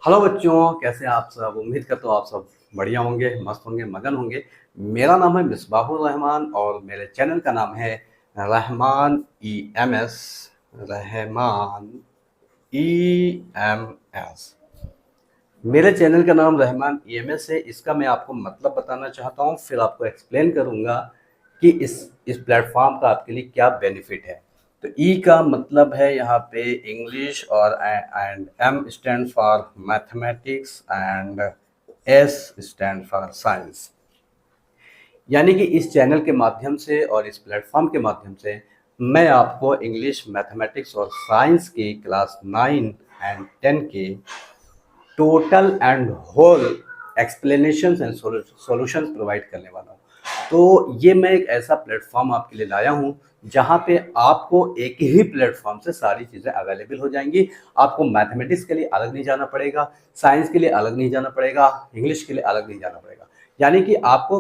Hello बच्चों, कैसे हैं आप सब। उम्मीद करता हूँ आप सब बढ़िया होंगे, मस्त होंगे, मगन होंगे। मेरा नाम है मिसबाहुर रहमान और मेरे चैनल का नाम है रहमान EMS। रहमान EMS। मेरे चैनल का नाम रहमान EMS है। इसका मैं आपको मतलब बताना चाहता हूँ, फिर आपको एक्सप्लेन करूँगा कि इस प्लेटफॉर्म का आपके लिए क्या बेनिफिट है। तो ई का मतलब है यहाँ पे इंग्लिश, और and M stand for mathematics and S stand for science. यानी कि इस चैनल के माध्यम से और इस प्लेटफॉर्म के माध्यम से मैं आपको इंग्लिश, मैथमेटिक्स और साइंस की क्लास 9 एंड 10 के total and whole explanations and solutions provide करने वाला हूँ। तो ये मैं एक ऐसा प्लेटफॉर्म आपके लिए लाया हूँ जहाँ पे आपको एक ही प्लेटफॉर्म से सारी चीज़ें अवेलेबल हो जाएंगी। आपको मैथमेटिक्स के लिए अलग नहीं जाना पड़ेगा, साइंस के लिए अलग नहीं जाना पड़ेगा, इंग्लिश के लिए अलग नहीं जाना पड़ेगा। यानी कि आपको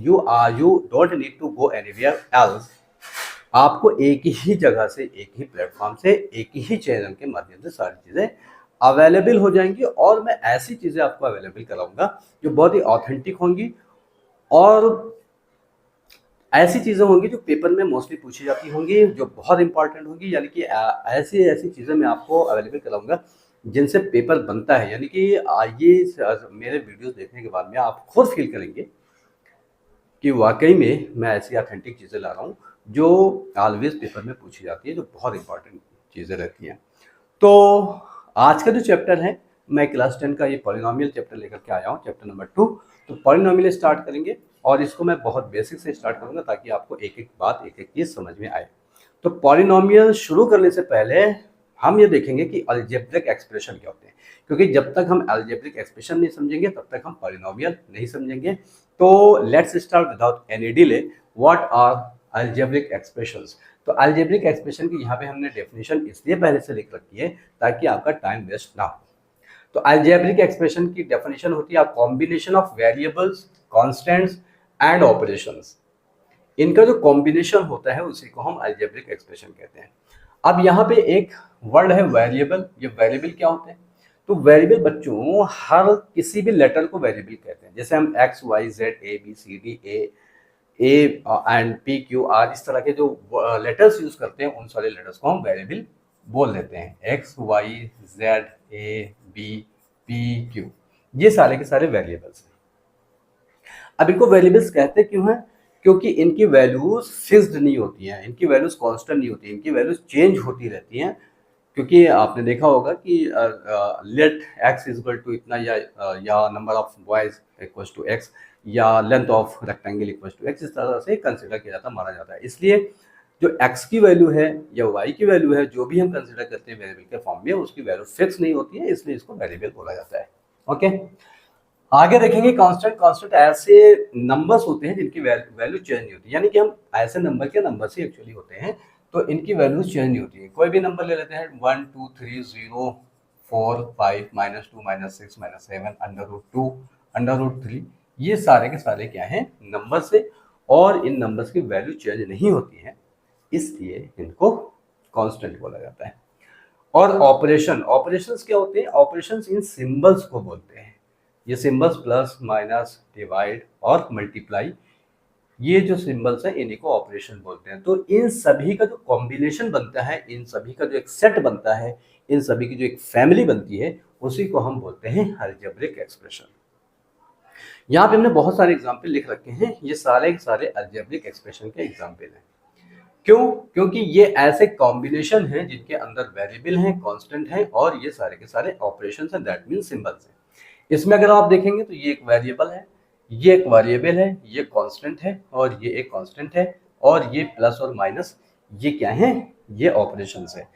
you don't need to go anywhere else. आपको एक ही जगह से, एक ही प्लेटफॉर्म से, एक ही चैनल के माध्यम से सारी चीज़ें अवेलेबल हो जाएंगी। और मैं ऐसी चीज़ें आपको अवेलेबल कराऊंगा जो बहुत ही ऑथेंटिक होंगी, और ऐसी चीज़ें होंगी जो पेपर में मोस्टली पूछी जाती होंगी, जो बहुत इंपॉर्टेंट होंगी। यानी कि ऐसी ऐसी चीज़ें मैं आपको अवेलेबल कराऊंगा जिनसे पेपर बनता है। यानी कि ये मेरे वीडियोस देखने के बाद में आप खुद फील करेंगे कि वाकई में मैं ऐसी ऑथेंटिक चीज़ें ला रहा हूँ जो ऑलवेज पेपर में पूछी जाती है, जो बहुत इंपॉर्टेंट चीज़ें रहती हैं। तो आज का जो चैप्टर है, मैं क्लास 10 का ये पॉलिनोमियल चैप्टर लेकर के आया हूँ, चैप्टर नंबर 2। तो पॉलिनोमियल स्टार्ट करेंगे और इसको मैं बहुत बेसिक से स्टार्ट करूँगा ताकि आपको एक एक बात, एक एक चीज़ समझ में आए। तो पॉलिनोमियल शुरू करने से पहले हम ये देखेंगे कि अलजेब्रिक एक्सप्रेशन क्या होते हैं, क्योंकि जब तक हम अलजेब्रिक एक्सप्रेशन नहीं समझेंगे तब तक हम पॉलिनोमियल नहीं समझेंगे। तो let's start without any delay. What are algebraic expressions? तो अलजेब्रिक एक्सप्रेशन की यहाँ पे हमने डेफिनेशन इसलिए पहले से लिख रखी है ताकि आपका टाइम वेस्ट ना हो। तो अलजेब्रिक एक्सप्रेशन की डेफिनेशन होती है combination of variables, constants and operations. इनका जो कॉम्बिनेशन होता है उसी को हम अलजेब्रिक एक्सप्रेशन कहते हैं। अब यहाँ पे एक वर्ड है वेरिएबल। ये वेरिएबल क्या होते हैं? तो वेरिएबल बच्चों हर किसी भी लेटर को वेरिएबल कहते हैं। जैसे हम X Y Z A B C D A and P Q R, इस तरह के जो लेटर्स यूज करते हैं उन सारे लेटर्स को हम वेरिएबल बोल देते हैं। X Y Z A B P Q, ये सारे के सारे वेरिएबल्स हैं। अब इनको वेरिएबल्स कहते क्यों हैं? क्योंकि इनकी वैल्यूज फिक्स्ड नहीं होती हैं, इनकी वैल्यूज कांस्टेंट नहीं होती, इनकी वैल्यूज चेंज होती रहती हैं। क्योंकि आपने देखा होगा कि let x is equal to इतना, या number of boys equal to x, या length of rectangle equal to x, इस तरह से कंसिडर किया जाता, माना जाता है। इसलिए जो x की वैल्यू है या y की वैल्यू है, जो भी हम कंसिडर करते हैं वेरिएबल के फॉर्म में, उसकी वैल्यू फिक्स नहीं होती है, इसलिए इसको वेरिएबल बोला जाता है। ओके, आगे देखेंगे कांस्टेंट। कांस्टेंट ऐसे नंबर्स होते हैं जिनकी वैल्यू चेंज नहीं होती। यानी कि हम ऐसे नंबर के नंबर से एक्चुअली होते हैं, तो इनकी वैल्यूज चेंज नहीं होती है। कोई भी नंबर ले लेते हैं, 1 2 3 0 4 5 -2 -6 -7 √2 √3, ये सारे के सारे क्या हैं? नंबर से, और इन नंबर्स की वैल्यू चेंज नहीं होती है, इसलिए इनको कांस्टेंट बोला जाता है। और ऑपरेशन, ऑपरेशंस क्या होते हैं? ऑपरेशंस इन सिंबल्स को बोलते हैं। ये सिंबल्स प्लस, माइनस, डिवाइड और मल्टीप्लाई, ये जो सिंबल्स हैं इन्हीं को ऑपरेशन बोलते हैं। तो इन सभी का जो कॉम्बिनेशन बनता है, इन सभी का जो एक सेट बनता है, इन सभी की जो एक फैमिली बनती है, उसी को हम बोलते हैं अलजेब्रिक एक्सप्रेशन। यहाँ पे हमने बहुत सारे एग्जाम्पल लिख रखे हैं, ये सारे के सारे अलजेब्रिक एक्सप्रेशन के एग्जाम्पल हैं। क्यों? क्योंकि ये ऐसे कॉम्बिनेशन हैं जिनके अंदर वेरिएबल हैं, कांस्टेंट हैं, और ये सारे के सारे ऑपरेशंस हैं, दैट मीन सिंबल्स हैं। इसमें अगर आप देखेंगे तो ये एक वेरिएबल है, ये एक वेरिएबल है, ये कांस्टेंट है, और ये एक कांस्टेंट है, और ये प्लस और माइनस, ये क्या है? ये ऑपरेशंस है।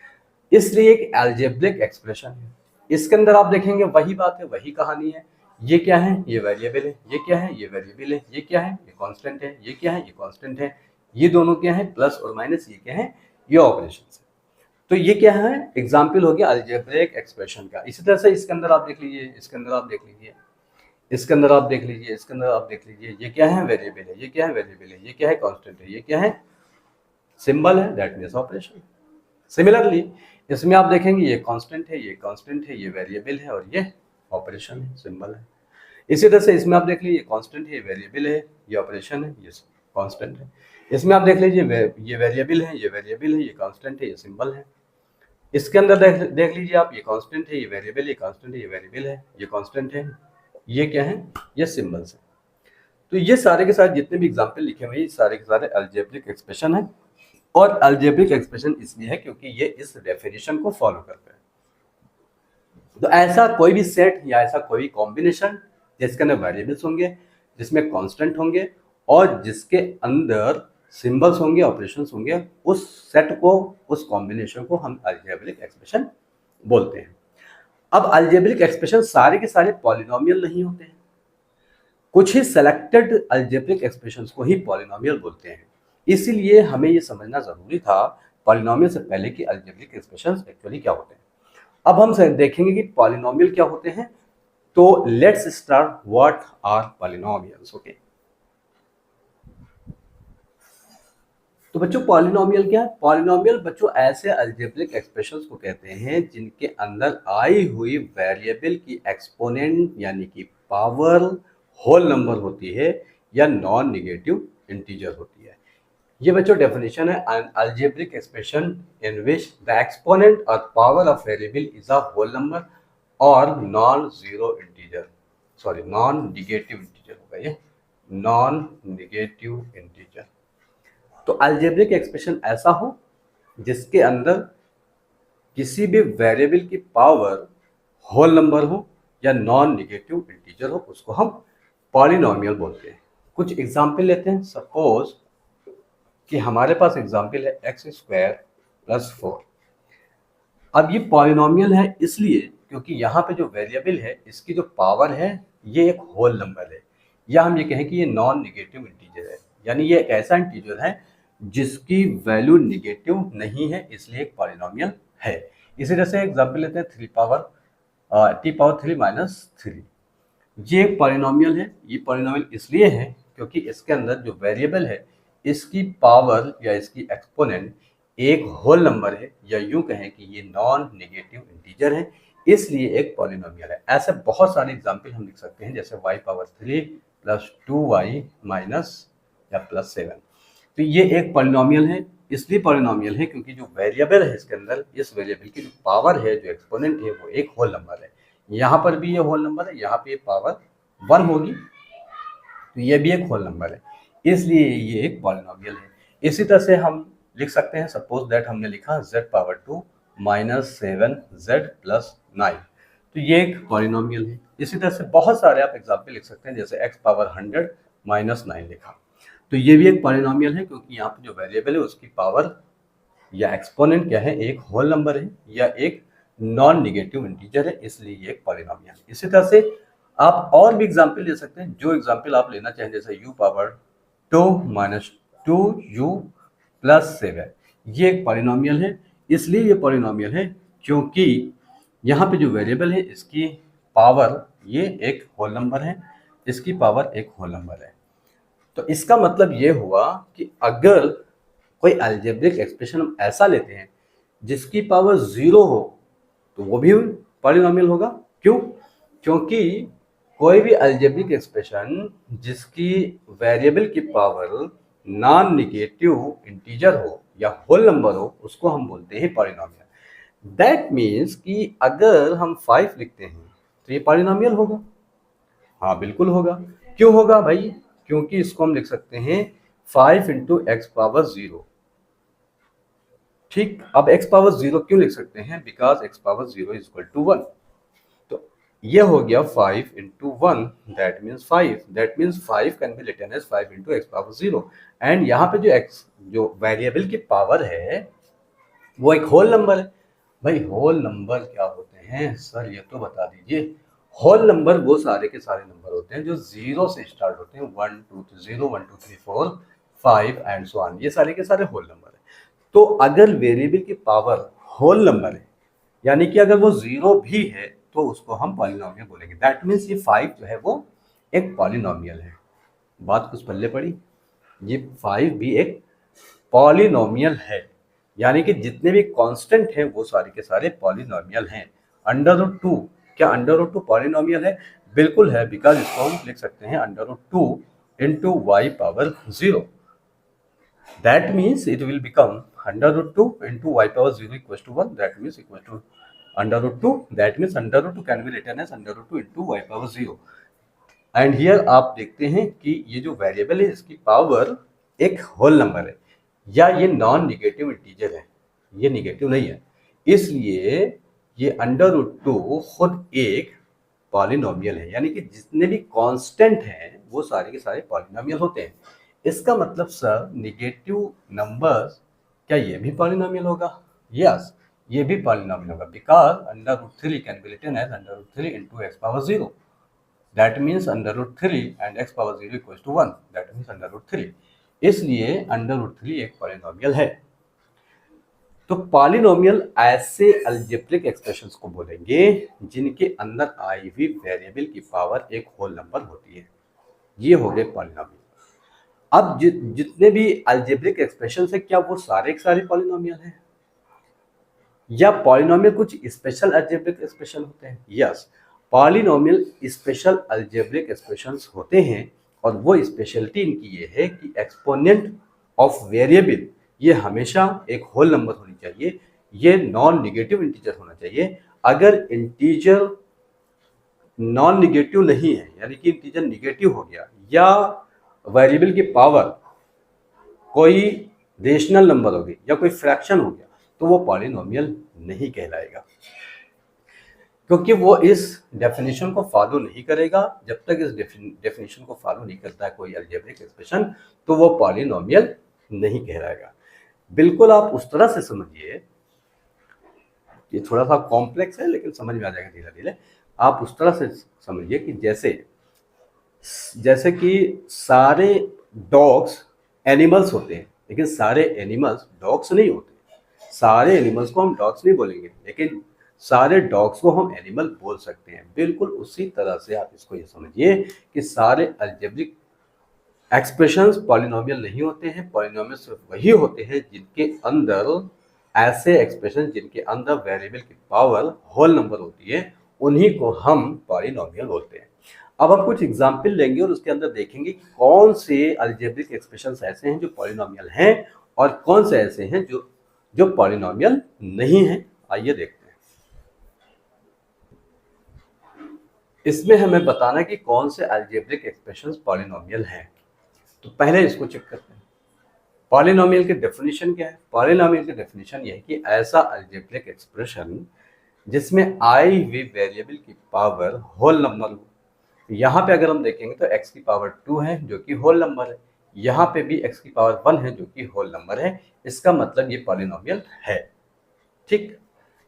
इसलिए एक अलजेब्रिक एक्सप्रेशन है। इसके अंदर आप देखेंगे वही बात है, वही कहानी है। ये क्या है? ये वेरिएबल है। ये क्या है? ये वेरिएबल है। ये क्या है? ये कांस्टेंट है। ये क्या है? ये कांस्टेंट है। ये दोनों क्या है? प्लस और माइनस। ये क्या है? ये ऑपरेशंस है। तो ये क्या है? एग्जाम्पल हो गया अलजेब्रिक एक्सप्रेशन का। इसी तरह से इसके अंदर आप देख लीजिए, इसके अंदर आप देख लीजिए, इसके अंदर आप देख लीजिए, इसके अंदर आप देख लीजिए। ये क्या है? वेरिएबल है। ये क्या है? वेरिएबल है। ये क्या है? कांस्टेंट है। ये क्या है? सिंबल है, दैट मीन्स ऑपरेशन। सिमिलरली इसमें आप देखेंगे ये कांस्टेंट है, ये कांस्टेंट है, ये वेरिएबल है, और ये ऑपरेशन है, सिंबल है। इसी तरह से इसमें आप देख लीजिए कांस्टेंट है, ये वेरिएबल है, ये ऑपरेशन है, ये कांस्टेंट है। इसमें आप देख लीजिए ये वेरिएबल है, ये वेरिएबल है, ये कांस्टेंट है, ये सिंबल है। इसके अंदर देख लीजिए आप, ये कांस्टेंट है, ये वेरिएबल है, ये कांस्टेंट है, ये वेरिएबल है, ये कांस्टेंट है, ये क्या है, ये सिंबल्स है। तो ये सारे के सारे जितने भी एग्जाम्पल लिखे हुए हैं, ये सारे के सारे अलजेब्रिक एक्सप्रेशन है। और अलजेब्रिक एक्सप्रेशन इसलिए है क्योंकि ये इस डेफिनेशन को फॉलो करते हैं। तो ऐसा कोई भी सेट या ऐसा कोई भी कॉम्बिनेशन जिसके अंदर वेरिएबल्स होंगे, जिसमें कांस्टेंट होंगे और जिसके अंदर सिंबल्स होंगे, ऑपरेशंस होंगे, उस सेट को, उस कॉम्बिनेशन को हम अलजेब्रिक एक्सप्रेशन बोलते हैं। अब अलजेब्रिक एक्सप्रेशन सारे के सारे पॉलिनोमियल नहीं होते हैं, कुछ ही सेलेक्टेड अलजेब्रिक एक्सप्रेशंस को ही पॉलिनोमियल बोलते हैं। इसीलिए हमें ये समझना जरूरी था पॉलिनोमियल से पहले कि अलजेब्रिक एक्सप्रेशंस एक्चुअली क्या होते हैं। अब हम देखेंगे कि पॉलिनोमियल क्या होते हैं। तो let's start what are polynomials. Okay, तो बच्चों पॉलिनोमियल क्या है? पॉलिनोमियल बच्चों ऐसे अलजेब्रिक एक्सप्रेशंस को कहते हैं जिनके अंदर आई हुई वेरिएबल की एक्सपोनेंट यानी कि पावर होल नंबर होती है या नॉन निगेटिव इंटीजर होती है। ये बच्चों डेफिनेशन है, an algebraic expression in which the exponent or power of variable is a whole number or non-zero integer, sorry non-negative integer होगा ये, non-negative integer। तो algebraic expression ऐसा हो जिसके अंदर किसी भी वेरिएबल की पावर होल नंबर हो या नॉन निगेटिव इंटीजर हो, उसको हम पॉलिनोमियल बोलते हैं। कुछ एग्जाम्पल लेते हैं। सपोज कि हमारे पास एग्जाम्पल है x² + 4। अब ये पॉलिनोमियल है इसलिए क्योंकि यहाँ पे जो वेरिएबल है इसकी जो पावर है ये एक होल नंबर है, या हम ये कहें कि ये नॉन निगेटिव इंटीजर है, यानी ये एक ऐसा इंटीजर है जिसकी वैल्यू निगेटिव नहीं है, इसलिए एक पॉलिनोमियल है। इसी तरह से एग्जाम्पल लेते हैं t⁻3 - 3। ये एक पॉलिनोमियल है। ये पॉलिनोमियल इसलिए है क्योंकि इसके अंदर जो वेरिएबल है इसकी पावर या इसकी एक्सपोनेंट एक होल नंबर है, या यूं कहें कि ये नॉन नेगेटिव इंटीजर है, इसलिए एक पॉलिनोमियल है। ऐसे बहुत सारे एग्जांपल हम लिख सकते हैं, जैसे y³ + 2y - या +7। तो ये एक पॉलिनोमियल है, इसलिए पॉलिनोमियल है क्योंकि जो वेरिएबल है इसके अंदर, इस वेरिएबल की जो पावर है, जो एक्सपोनेंट है, वो एक होल नंबर है। यहाँ पर भी ये होल नंबर है, यहाँ पे पावर 1 होगी, तो ये भी एक होल नंबर है, इसलिए ये एक पॉलिनोमियल है। इसी तरह से हम लिख सकते हैं, सपोज दैट हमने लिखा z⁻2 - 7z + 9, तो ये एक पॉलिनोमियल है। इसी तरह से बहुत सारे आप एग्जाम्पल लिख सकते हैं, जैसे x⁻100 - 9 लिखा, तो ये भी एक पॉलिनोमियल है क्योंकि यहाँ पे जो वेरिएबल है उसकी पावर या एक्सपोनेंट क्या है, एक होल नंबर है या एक नॉन निगेटिव इंटीजर है, इसलिए ये एक पॉलिनोमियल है। इसी तरह से आप और भी एग्जाम्पल ले सकते हैं, जो एग्जाम्पल आप लेना चाहें, जैसे u⁻2 - 2u + 7, ये एक पॉलिनोमियल है। इसलिए ये पॉलिनोमियल है क्योंकि यहाँ पे जो वेरिएबल है इसकी पावर ये एक होल नंबर है, इसकी पावर एक होल नंबर है। तो इसका मतलब ये हुआ कि अगर कोई अलजेब्रिक एक्सप्रेशन हम ऐसा लेते हैं जिसकी पावर 0 हो तो वो भी पॉलिनोमियल होगा। क्यों? क्योंकि कोई भी अलजेब्रिक एक्सप्रेशन जिसकी वेरिएबल की पावर नॉन निगेटिव इंटीजर हो या होल नंबर हो, उसको हम बोलते हैं पॉलिनोमियल। दैट मीन्स कि अगर हम 5 लिखते हैं तो ये पॉलिनोमियल होगा। हाँ बिल्कुल होगा। क्यों होगा भाई? क्योंकि इसको हम लिख सकते हैं 5 × x⁻0। ठीक, अब x⁻0 क्यों लिख सकते हैं? Because x⁻0 = 1। तो ये हो गया 5 × 1, that means 5। That means 5 can be written as 5 × x⁻0। एंड यहाँ पे जो वेरिएबल की पावर है वो एक होल नंबर है। भाई होल नंबर क्या होते हैं सर, ये तो बता दीजिए। होल नंबर वो सारे के सारे नंबर होते हैं जो 0 से स्टार्ट होते हैं, 1 2 0 1 2 3 4 5 एंड सो ऑन, ये सारे के सारे होल नंबर है। तो अगर वेरिएबल की पावर होल नंबर है, यानी कि अगर वो 0 भी है, तो उसको हम पॉलिनोमियल बोलेंगे। दैट मीन्स ये 5 जो है वो एक पॉलिनोमियल है। बात कुछ पल्ले पड़ी? ये 5 भी एक पॉलिनोमियल है, यानी कि जितने भी कांस्टेंट हैं वो सारे के सारे पॉलिनोमियल हैं। √2 क्या अंडर रूट 2 पॉलिनोमियल है? बिल्कुल है, बिकॉज इसको हम लिख सकते हैं under root 2 into Y power 0. That means it will become under root 2 into y power 0 equals to 1. That means equal to under root 2. That means under root 2 can be written as under root 2 into y power 0. And here आप देखते हैं कि ये जो variable है इसकी power एक whole number है या ये नॉन निगेटिव इंटीजर है, ये निगेटिव नहीं है, इसलिए ये अंडर रूट 2 खुद एक पॉलिनोमियल है, यानी कि जितने भी कांस्टेंट हैं वो सारे के सारे पॉलिनोमियल होते हैं. इसका मतलब सर निगेटिव नंबर्स क्या ये भी पॉलिनोमियल होगा? यस, ये भी पॉलिनोमियल होगा, because under root 3 can be written as under root 3 into X power 0. That means under root 3 and X power 0 equals to 1. That means under root 3. इसलिए under root 3 एक polynomial है. तो polynomial ऐसे algebraic expressions को बोलेंगे जिनके अंदर आई हुई वेरिएबल की पावर एक होल नंबर होती है. ये हो गए पॉलिनोमियल. अब जितने भी अलजेब्रिक एक्सप्रेशंस है क्या वो सारे के सारे पॉलिनोमियल हैं या पॉलिनोमियल कुछ स्पेशल अलजेब्रिक एक्सप्रेशन होते हैं? Yes, polynomial special algebraic expressions होते हैं और वो स्पेशलिटी इनकी ये है कि एक्सपोनेंट ऑफ वेरिएबल ये हमेशा एक होल नंबर होनी चाहिए, ये नॉन निगेटिव इंटीजर होना चाहिए. अगर इंटीजर नॉन निगेटिव नहीं है, यानी कि इंटीजर निगेटिव हो गया या वेरिएबल की पावर कोई रेशनल नंबर हो गई या कोई फ्रैक्शन हो गया, तो वो पॉलिनोमियल नहीं कहलाएगा, क्योंकि वो इस डेफिनेशन को फॉलो नहीं करेगा. जब तक इस डेफिनेशन को फॉलो नहीं करता है कोई अलजेब्रिक एक्सप्रेशन, तो वो पॉलिनोमियल नहीं कहलाएगा. बिल्कुल आप उस तरह से समझिए, ये थोड़ा सा कॉम्प्लेक्स है लेकिन समझ में आ जाएगा धीरे धीरे. आप उस तरह से समझिए कि जैसे कि सारे डॉग्स एनिमल्स होते हैं, लेकिन सारे एनिमल्स डॉग्स नहीं होते. सारे एनिमल्स को हम डॉग्स नहीं बोलेंगे, लेकिन सारे डॉग्स को हम एनिमल बोल सकते हैं. बिल्कुल उसी तरह से आप इसको ये समझिए कि सारे अलजेब्रिक एक्सप्रेशंस पॉलिनोमियल नहीं होते हैं. पॉलिनोमियल सिर्फ वही होते हैं जिनके अंदर ऐसे एक्सप्रेशन जिनके अंदर वेरिएबल की पावर होल नंबर होती है, उन्हीं को हम पॉलिनोमियल बोलते हैं. अब हम कुछ एग्जाम्पल लेंगे और उसके अंदर देखेंगे कि कौन से अलजेब्रिक एक्सप्रेशंस ऐसे हैं जो पॉलिनोमियल हैं और कौन से ऐसे हैं जो पॉलिनोमियल नहीं हैं. आइए देखते हैं. इसमें हमें बताना है कि कौन से अलजेब्रिक एक्सप्रेशंस पॉलिनोमियल हैं. तो पहले इसको चेक करते हैं. पॉलिनोमियल की डेफिनेशन क्या है? पॉलिनोमियल की डेफिनेशन यह है कि ऐसा अलजेब्रिक एक्सप्रेशन जिसमें आई हुई वेरिएबल की पावर होल नंबर हो. यहाँ पे अगर हम देखेंगे तो x की पावर 2 है जो कि होल नंबर है, यहाँ पे भी x की पावर 1 है जो कि होल नंबर है. इसका मतलब ये पॉलिनोमियल है. ठीक,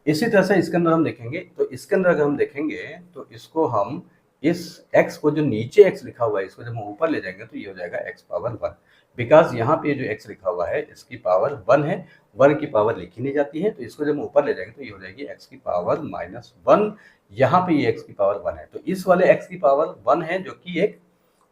इसी तरह से इसके अंदर हम देखेंगे तो इसके अंदर अगर हम देखेंगे तो इसको हम इस x को जो नीचे x लिखा हुआ है इसको जब हम ऊपर ले जाएंगे तो ये हो जाएगा x पावर 1. बिकॉज यहाँ पे जो x लिखा हुआ है इसकी पावर 1 है, 1 की पावर लिखी नहीं जाती है, तो इसको जब हम ऊपर ले जाएंगे तो ये हो जाएगी x की पावर -1. यहाँ पे ये x की पावर 1 है, तो इस वाले x की पावर 1 है जो कि एक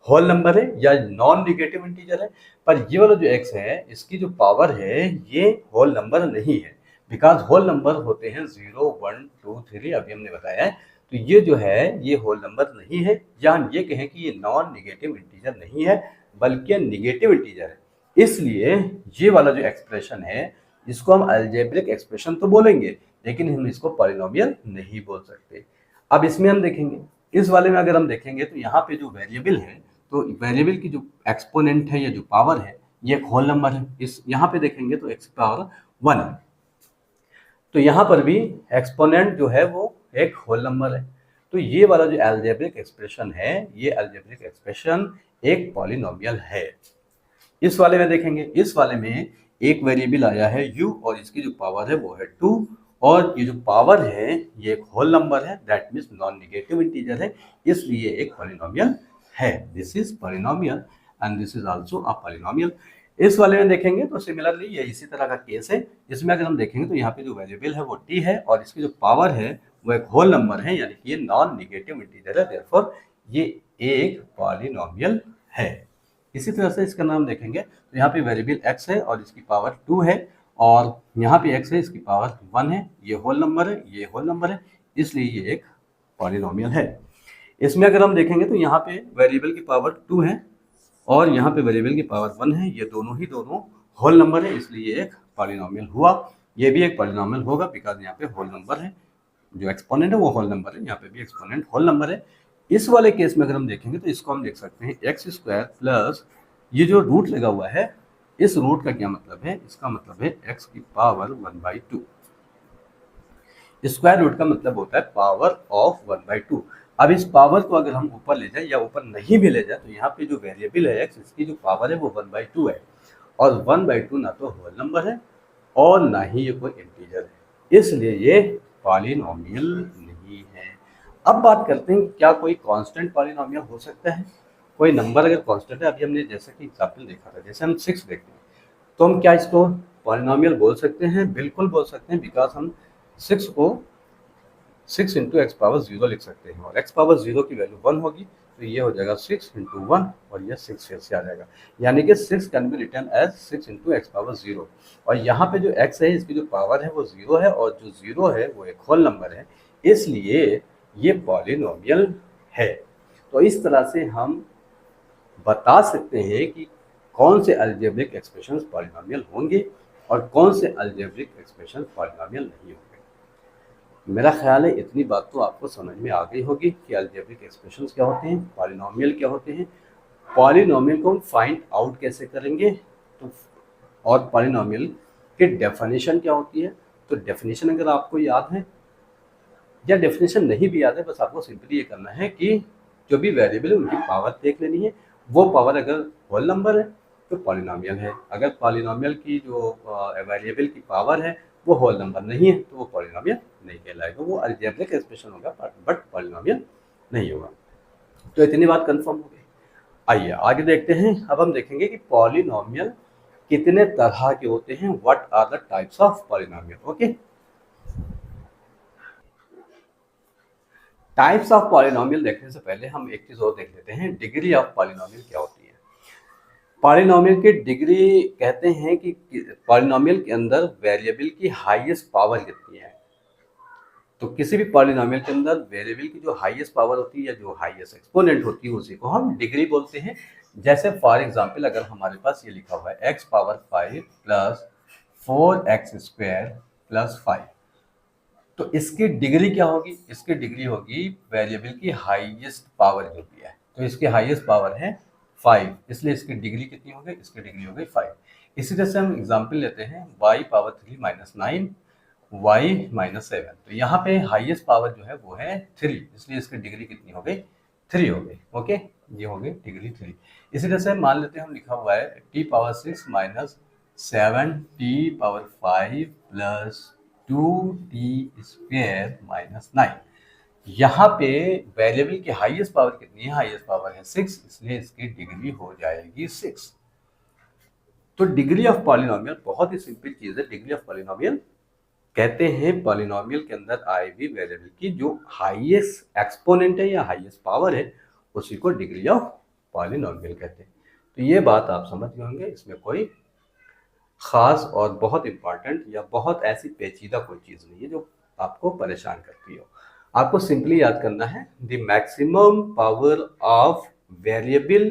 होल नंबर है या नॉन निगेटिव इंटीजर है. पर ये वाला जो x है इसकी जो पावर है ये होल नंबर नहीं है, बिकॉज होल नंबर होते हैं 0, 1, 2, 3, अभी हमने बताया है. तो ये जो है ये होल नंबर नहीं है, या हम ये कहें कि ये नॉन निगेटिव इंटीजर नहीं है बल्कि निगेटिव इंटीजर है. इसलिए ये वाला जो एक्सप्रेशन है इसको हम अलजेब्रिक एक्सप्रेशन तो बोलेंगे, लेकिन हम इसको पॉलिनोमियल नहीं बोल सकते. अब इसमें हम देखेंगे, इस वाले में अगर हम देखेंगे तो यहाँ पे जो वेरिएबल है, तो वेरिएबल की जो एक्सपोनेंट है या जो पावर है ये एक होल नंबर है. इस यहाँ पे देखेंगे तो x की पावर 1 है, तो यहाँ पर भी एक्सपोनेंट जो है वो एक होल नंबर है. तो ये वाला जो अलजेब्रिक एक्सप्रेशन है ये अलजेब्रिक एक्सप्रेशन एक पॉलिनोमियल है. इस वाले में देखेंगे, इस वाले में एक वेरिएबल आया है u और इसकी जो पावर है वो है 2 और ये जो पावर है ये एक होल नंबर है, that means non negative integer है, इसलिए एक पॉलिनोमियल है. This is polynomial and this is also a polynomial. इस वाले में देखेंगे तो सिमिलरली ये इसी तरह का केस है. इसमें अगर हम देखेंगे तो यहाँ पे जो वेरिएबल है वो t है और इसकी जो पावर है वो एक होल नंबर है, यानी कि ये नॉन निगेटिव इंटीजर है, देयरफॉर ये एक पॉलिनोमियल है. इसी तरह से इसका नाम देखेंगे तो यहाँ पे वेरिएबल x है और इसकी पावर 2 है और यहाँ पे x है इसकी पावर 1 है, ये होल नंबर है, ये होल नंबर है, इसलिए ये एक पॉलिनोमियल है। इसमें अगर हम देखेंगे तो यहाँ पे वेरिएबल की पावर 2 है और यहाँ पे वेरिएबल की पावर 1 है। ये दोनों होल नंबर है, इसलिए ये एक पॉलिनोमियल हुआ। ये भी एक पॉलिनोमियल होगा बिकॉज यहाँ पे होल नंबर है, जो एक्सपोनेंट है वो होल नंबर है, यहाँ पे भी एक्सपोनेंट होल नंबर है। इस वाले केस में अगर हम देखेंगे तो इसको हम देख सकते हैं एक्स स्क्वायर प्लस ये जो रूट लगा हुआ है, इस रूट का क्या मतलब है, इसका मतलब है एक्स की पावर 1/2। स्क्वायर रूट का मतलब होता है पावर ऑफ 1/2। अब इस पावर को अगर हम ऊपर ले जाए या ऊपर नहीं भी ले जाए तो यहाँ पे जो वेरिएबल है एक्स, इसकी जो पावर है वो 1/2 है, और 1/2 ना तो होल नंबर है और ना ही ये कोई इंटीजर है, इसलिए ये पॉलिनोमियल नहीं है। अब बात करते हैं क्या कोई कांस्टेंट पॉलिनोमियल हो सकता है। कोई नंबर अगर कांस्टेंट है, अभी हमने जैसा कि एग्जाम्पल देखा था, जैसे हम 6 देखते हैं तो हम क्या इसको पॉलिनोमियल बोल सकते हैं? बिल्कुल बोल सकते हैं, बिकॉज हम 6 को 6 इंटू एक्स पावर 0 लिख सकते हैं, और एक्स पावर 0 की वैल्यू 1 होगी, तो ये हो जाएगा 6 इंटू 1 और ये 6 फिर से आ जाएगा, यानी कि 6 can be written as 6 into X power 0। और यहाँ पे जो x है इसकी जो पावर है वो 0 है, और जो 0 है वो एक होल नंबर है, इसलिए ये पॉलिनोमियल है। तो इस तरह से हम बता सकते हैं कि कौन से अलजेब्रिक एक्सप्रेशंस पॉलिनोमियल होंगे और कौन से अलजेब्रिक एक्सप्रेशन पॉलिनोमियल नहीं होंगे। मेरा ख्याल है इतनी बात तो आपको समझ में आ गई होगी कि अलजेब्रिक एक्सप्रेशंस क्या होते हैं, पॉलिनोमियल क्या होते हैं, पॉलिनोमियल को हम फाइंड आउट कैसे करेंगे, तो और पॉलिनोमियल की डेफिनेशन क्या होती है। तो डेफिनेशन अगर आपको याद है या डेफिनेशन नहीं भी याद है, बस आपको सिंपली ये करना है कि जो भी वेरिएबल है उनकी पावर देख लेनी है, वो पावर अगर होल नंबर है तो पॉलिनोमियल है, अगर पॉलिनोमियल की जो वेरिएबल की पावर है वो होल नंबर नहीं है तो वो पॉलिनोमियल नहीं कहलाएगा, वो अलजेब्रिक एक्सप्रेशन होगा बट पॉलिनोमियल नहीं होगा। तो इतनी बात कंफर्म हो गई। आइए आगे देखते हैं। अब हम देखेंगे कि पॉलिनोमियल कितने तरह के होते हैं, what are the types of polynomial. Okay, types of polynomial देखने से पहले हम एक चीज और देख लेते हैं, डिग्री ऑफ पॉलिनोमियल क्या होती है। पॉलिनोमियल की डिग्री कहते हैं कि पॉलिनोमियल के अंदर वेरिएबल की हाईएस्ट पावर कितनी है। तो किसी भी पॉलिनोमियल के अंदर वेरिएबल की जो हाईएस्ट पावर होती है या जो हाईएस्ट एक्सपोनेंट होती है उसी को हम डिग्री बोलते हैं। जैसे फॉर एग्जांपल अगर हमारे पास ये लिखा हुआ है x power 5 plus 4x square plus 5, तो इसकी डिग्री क्या होगी? इसकी डिग्री होगी वेरिएबल की हाईएस्ट पावर जो भी है, तो इसकी हाईएस्ट पावर है 5, इसलिए इसकी डिग्री कितनी हो गई? इसकी डिग्री हो गई 5। इसी तरह से हम एग्जांपल लेते हैं y power 3 minus 9 y minus 7, तो यहाँ पे हाईएस्ट पावर जो है वो है 3, इसलिए इसकी डिग्री कितनी हो गई? 3 हो गई। ओके, ये हो गई डिग्री 3। इसी तरह से मान लेते हैं हम लिखा हुआ है t power 6 minus 7 t power 5 plus 2t square minus 9। यहाँ पे वेरिएबल की हाईएस्ट पावर कितनी है? हाईएस्ट पावर है 6, इसलिए इसकी डिग्री हो जाएगी 6। तो डिग्री ऑफ पॉलिनोमियल बहुत ही सिंपल चीज है। डिग्री ऑफ पॉलिनोमियल कहते हैं पॉलिनोमियल के अंदर आए भी वेरिएबल की जो हाईएस्ट एक्सपोनेंट है या हाईएस्ट पावर है उसी को डिग्री ऑफ पॉलिनोमियल कहते हैं। तो ये बात आप समझ गए होंगे, इसमें कोई खास और बहुत इंपॉर्टेंट या बहुत ऐसी पेचीदा कोई चीज नहीं है जो आपको परेशान करती हो। आपको सिंपली याद करना है the maximum power of variable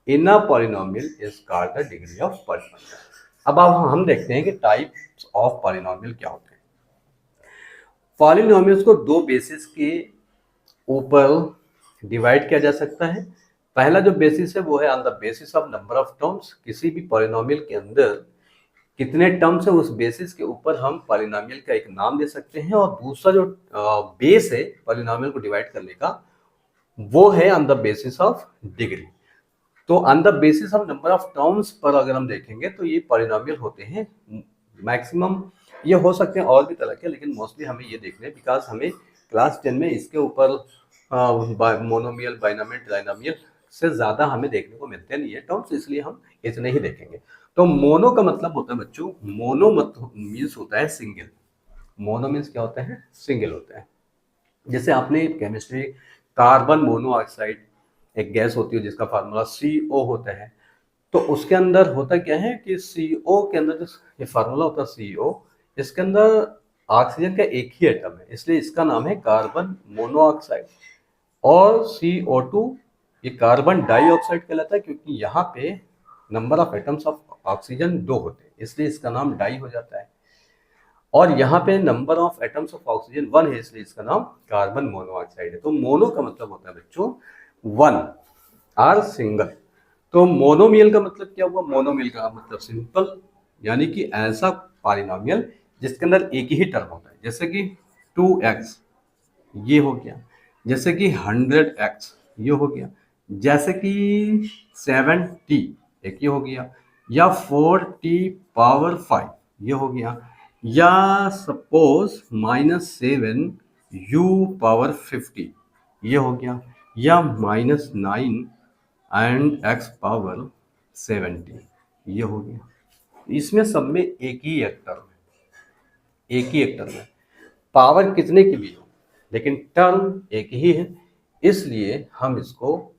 in a polynomial is called the degree of polynomial. अब हम देखते हैं कि टाइप्स ऑफ पॉलिनोमियल क्या होते हैं। पॉलिनोमियल्स को दो बेसिस के ऊपर डिवाइड किया जा सकता है। पहला जो बेसिस है वो है on the basis of number of terms. किसी भी पॉलिनोमियल के अंदर कितने टर्म्स है उस बेसिस के ऊपर हम पॉलिनोमियल का एक नाम दे सकते हैं। और दूसरा जो बेस है पॉलिनोमियल को डिवाइड करने का वो है on the basis of degree. तो on the basis of number of terms पर अगर हम देखेंगे तो ये पॉलिनोमियल होते हैं मैक्सिमम। ये हो सकते हैं और भी तरह के, लेकिन मोस्टली हमें ये देखने बिकॉज हमें क्लास 10 में इसके ऊपर मोनोमियल, बाइनोमियल, ट्राइनोमियल से ज़्यादा हमें देखने को मिलते नहीं है टर्म्स, इसलिए हम इतने ही देखेंगे। तो मोनो का मतलब होता है बच्चों, मोनो मीन्स होता है सिंगल। मोनो मीन्स क्या होता है? सिंगल होता है। जैसे आपने केमिस्ट्री कार्बन मोनोऑक्साइड एक गैस होती है जिसका फार्मूला CO होता है, तो उसके अंदर होता क्या है कि CO के अंदर जो ये फार्मूला होता है CO, इसके अंदर ऑक्सीजन का एक ही एटम है, इसलिए इसका नाम है कार्बन मोनोऑक्साइड। और CO2 ये कार्बन डाइऑक्साइड कहलाता है, क्योंकि यहाँ पे number of atoms of oxygen 2 होते हैं, इसलिए इसका नाम डाई हो जाता है। और यहाँ पे number of atoms of oxygen 1 है, इसलिए इसका नाम कार्बन मोनोऑक्साइड है। तो मोनो का मतलब होता है बच्चों 1 और सिंगल। तो मोनोमियल का मतलब क्या हुआ? मोनोमियल का मतलब सिंपल, यानी कि ऐसा पॉलिनोमियल जिसके अंदर एक ही टर्म होता है, जैसे कि 2x ये हो गया, जैसे कि 100x ये हो गया, जैसे कि 7t एक ये हो गया, या 4t⁵ ये हो गया, या सपोज -7u⁵50 ये हो गया, या -9 एंड x⁻70 ये हो गया। इसमें सब में एक ही एक टर्म है, एक ही एक टर्म है, पावर कितने की भी हो लेकिन टर्म एक ही है, इसलिए हम इसको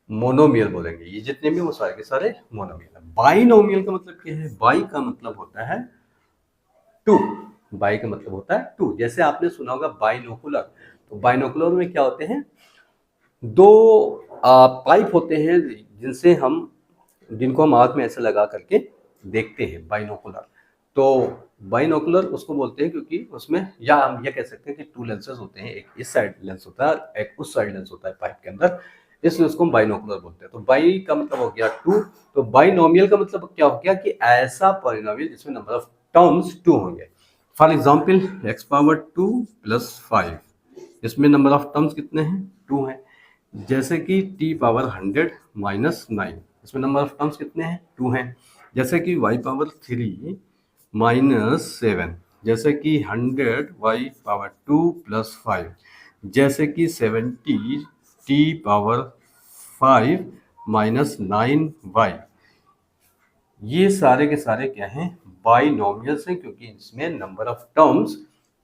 मोनोमियल बोलेंगे। ये जितने भी वो सारे के सारे मोनोमियल है। बाइनोमियल का मतलब क्या है? बाई का मतलब होता है 2, बाई का मतलब होता है 2। जैसे आपने सुना होगा बाइनोकुलर, तो बाइनोकुलर में क्या होते हैं? दो पाइप होते हैं जिनको हम आँख में ऐसे लगा करके देखते हैं, बाइनोकुलर। तो बाइनोकुलर उसको बोलते हैं क्योंकि उसमें, या हम ये कह सकते हैं कि 2 लेंसेज होते हैं, एक इस साइड लेंस होता है और एक उस साइड लेंस होता है पाइप के अंदर, इसलिए उसको हम बाइनोकुलर बोलते हैं। तो बाई का मतलब हो गया 2। तो बाइनोमियल का मतलब क्या हो गया? कि ऐसा पॉलिनोमियल जिसमें नंबर ऑफ टर्म्स 2 होंगे। फॉर एग्जाम्पल x⁻2 + 5, इसमें नंबर ऑफ टर्म्स कितने हैं? 2 हैं। जैसे कि t⁻100 - 9, इसमें नंबर ऑफ टर्म्स कितने हैं? 2 हैं। जैसे कि y⁻3 - 7, जैसे कि 100y⁻2 + 5, जैसे कि 70 t⁻5 - 9y। ये सारे के सारे क्या हैं? बाइनोमियल्स हैं, क्योंकि इसमें नंबर ऑफ टर्म्स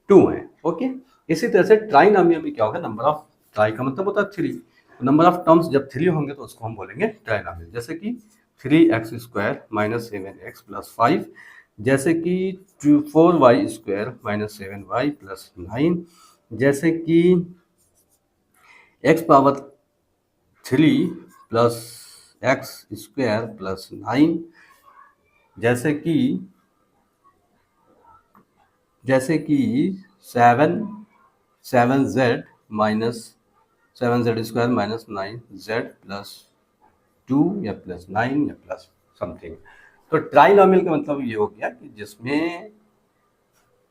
2 हैं। ओके, इसी तरह से ट्राइनोमियल में क्या होगा? नंबर ऑफ, ट्राई का मतलब होता है 3, नंबर ऑफ टर्म्स जब 3 होंगे तो उसको हम बोलेंगे ट्राइनोमियल। जैसे कि 3x² - 7x + 5, जैसे कि 4y² - 7y + 9, जैसे कि x⁻3 + x² + 9, जैसे कि 7z - 7z² - 9z + 2 या +9 या प्लस समथिंग। तो ट्राइनोमियल का मतलब ये हो गया कि जिसमें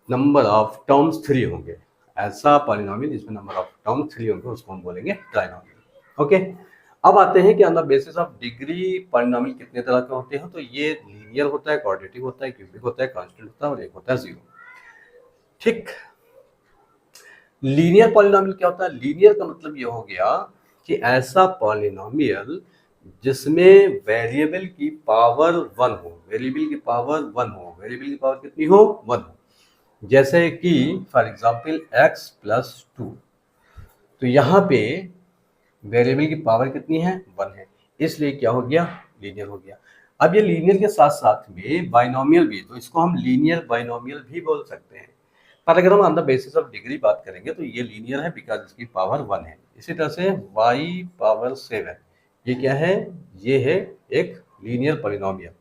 नंबर ऑफ टर्म्स 3 होंगे, ऐसा पॉलिनोमियल जिसमें नंबर ऑफ टर्म्स 3 होंगे उसको हम बोलेंगे ट्राइनोमियल। ओके, अब आते हैं कि on the basis of degree polynomial कितने तरह के होते हैं। तो ये लीनियर होता है, क्वाड्रेटिक होता है, क्यूबिक होता है, कांस्टेंट होता है, और एक होता है 0। ठीक, लीनियर पॉलिनोमियल क्या होता है? लीनियर का मतलब ये हो गया कि ऐसा पॉलिनोमियल जिसमें वेरिएबल की पावर 1 हो, वेरिएबल की पावर 1 हो, वेरिएबल की पावर कितनी हो? 1 हो। जैसे कि फॉर एग्जांपल x + 2, तो यहाँ पे वेरिएबल की पावर कितनी है? 1 है, इसलिए क्या हो गया? लीनियर हो गया। अब ये लीनियर के साथ साथ में बाइनोमियल भी, तो इसको हम लीनियर बाइनोमियल भी बोल सकते हैं। पर अगर हम on the basis of degree बात करेंगे तो ये लीनियर है बिकॉज इसकी पावर 1 है। इसी तरह से y⁻7 ये क्या है? ये है एक लीनियर पॉलिनोमियल।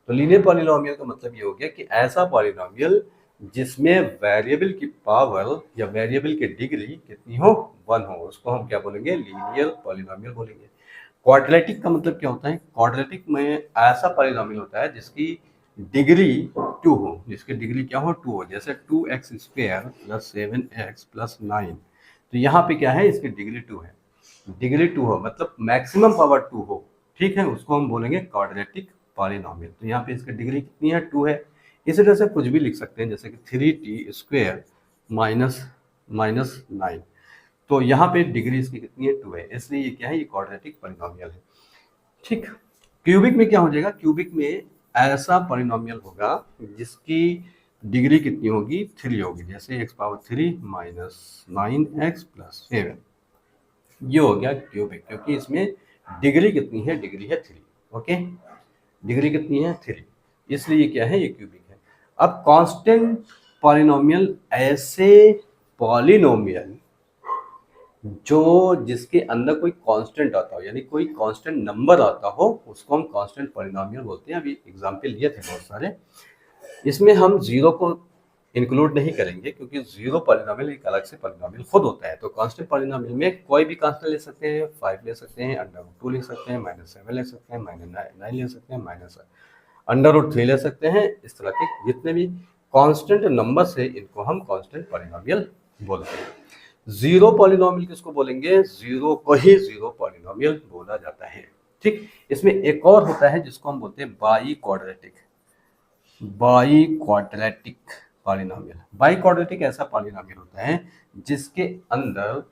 तो लीनियर पॉलिनोमियल का मतलब ये हो गया कि ऐसा पॉलिनोमियल जिसमें वेरिएबल की पावर या वेरिएबल की डिग्री कितनी हो? 1 हो, उसको हम क्या बोलेंगे? लीनियर पॉलिनोमियल बोलेंगे। क्वाड्रेटिक का मतलब क्या होता है? क्वाड्रेटिक में ऐसा पॉलिनोमियल होता है जिसकी डिग्री 2 हो, जिसकी डिग्री क्या हो? 2 हो। जैसे 2x² + 7x + 9, तो यहाँ पे क्या है? इसकी डिग्री 2 है। डिग्री 2 हो मतलब मैक्सिमम पावर 2 हो, ठीक है, उसको हम बोलेंगे क्वाड्रेटिक पॉलिनोमियल। तो यहाँ पे इसकी डिग्री कितनी है? 2 है। इसी तरह से कुछ भी लिख सकते हैं, जैसे कि 3t² - 9, तो यहाँ पे डिग्री इसकी कितनी है? 2 है, इसलिए ये क्या है? ये क्वाड्रेटिक पॉलिनोमियल है। ठीक, क्यूबिक में क्या हो जाएगा? क्यूबिक में ऐसा पॉलिनोमियल होगा जिसकी डिग्री कितनी होगी? 3 होगी। जैसे x⁻3 - 9x + 7, ये हो गया क्यूबिक, क्योंकि इसमें डिग्री कितनी है? डिग्री है 3। ओके, डिग्री कितनी है? 3, इसलिए ये क्या है? ये क्यूबिक है। अब कांस्टेंट पॉलिनोमियल ऐसे पॉलिनोमियल जो जिसके अंदर कोई कांस्टेंट आता हो, यानी कोई कांस्टेंट नंबर आता हो, उसको हम कांस्टेंट पॉलिनोमियल बोलते हैं। अभी एग्जांपल लिए थे बहुत सारे। इसमें हम जीरो को इंक्लूड नहीं करेंगे क्योंकि जीरो पॉलिनोमियल एक अलग से पॉलिनोमियल खुद होता है। तो कांस्टेंट पॉलिनोमियल में कोई भी कांस्टेंट ले सकते हैं, 5 ले सकते हैं, √2 ले सकते हैं, -7 ले सकते हैं, -9 ले सकते हैं, √3 ले सकते हैं। इस तरह के जितने भी कांस्टेंट नंबर से इनको हम कांस्टेंट पॉलिनोमियल बोलते हैं। जीरो पॉलिनोमियल किसको बोलेंगे? जीरो को ही जीरो पॉलिनोमियल बोला जाता है। ठीक, इसमें एक और होता है जिसको हम बोलते हैं by quadratic polynomial. By quadratic ऐसा पॉलिनोमियल होता है जिसके अंदर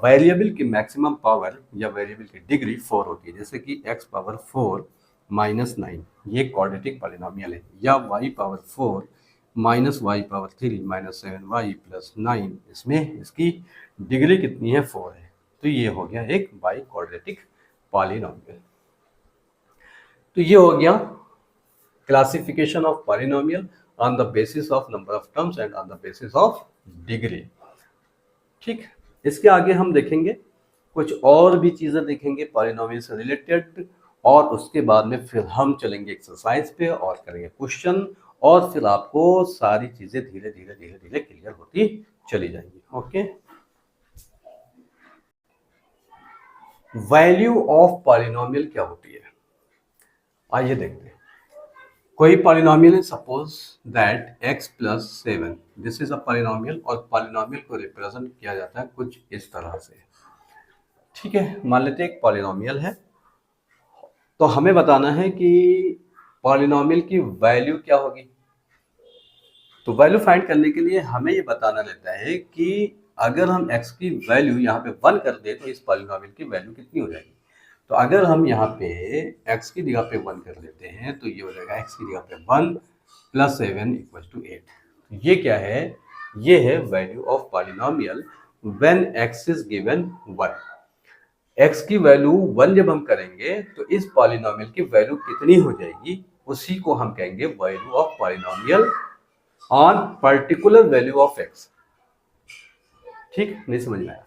वेरिएबल की मैक्सिमम पावर या वेरिएबल की डिग्री 4 होती है, जैसे कि x⁴ -9 ये क्वाड्रेटिक पॉलिनोमियल है, या y⁴ -y⁴ -7y + 9, इसमें इसकी डिग्री कितनी है? 4 है। तो ये हो गया एक बाई क्वाड्रेटिक पॉलिनोमियल। तो ये हो गया classification of polynomial on the basis of number of terms and on the basis of degree. ठीक, इसके आगे हम देखेंगे कुछ और भी चीजें देखेंगे पॉलिनोमियल से रिलेटेड, और उसके बाद में फिर हम चलेंगे एक्सरसाइज पे और करेंगे क्वेश्चन, और फिर आपको सारी चीजें धीरे धीरे क्लियर होती चली जाएंगी। ओके, वैल्यू ऑफ पॉलिनोमियल क्या होती है, आइए देखते हैं। कोई पॉलिनोमियल है, suppose that x + 7, this is a polynomial, और पॉलिनोमियल को रिप्रेजेंट किया जाता है कुछ इस तरह से। ठीक है, मान लेते हैं एक पॉलिनोमियल है, तो हमें बताना है कि पॉलिनोमियल की वैल्यू क्या होगी। तो वैल्यू फाइंड करने के लिए हमें ये बताना रहता है कि अगर हम x की वैल्यू यहाँ पे 1 कर दे तो इस पॉलिनोमियल की वैल्यू कितनी हो जाएगी। तो अगर हम यहाँ पे x की जगह पे 1 कर लेते हैं तो ये हो जाएगा x की जगह पे 1 + 7 = 8। ये क्या है? ये है value of polynomial when x is given 1। x की वैल्यू 1 जब हम करेंगे तो इस पॉलिनोमियल की वैल्यू कितनी हो जाएगी, उसी को हम कहेंगे value of polynomial on particular value of x। ठीक, नहीं समझ में आया?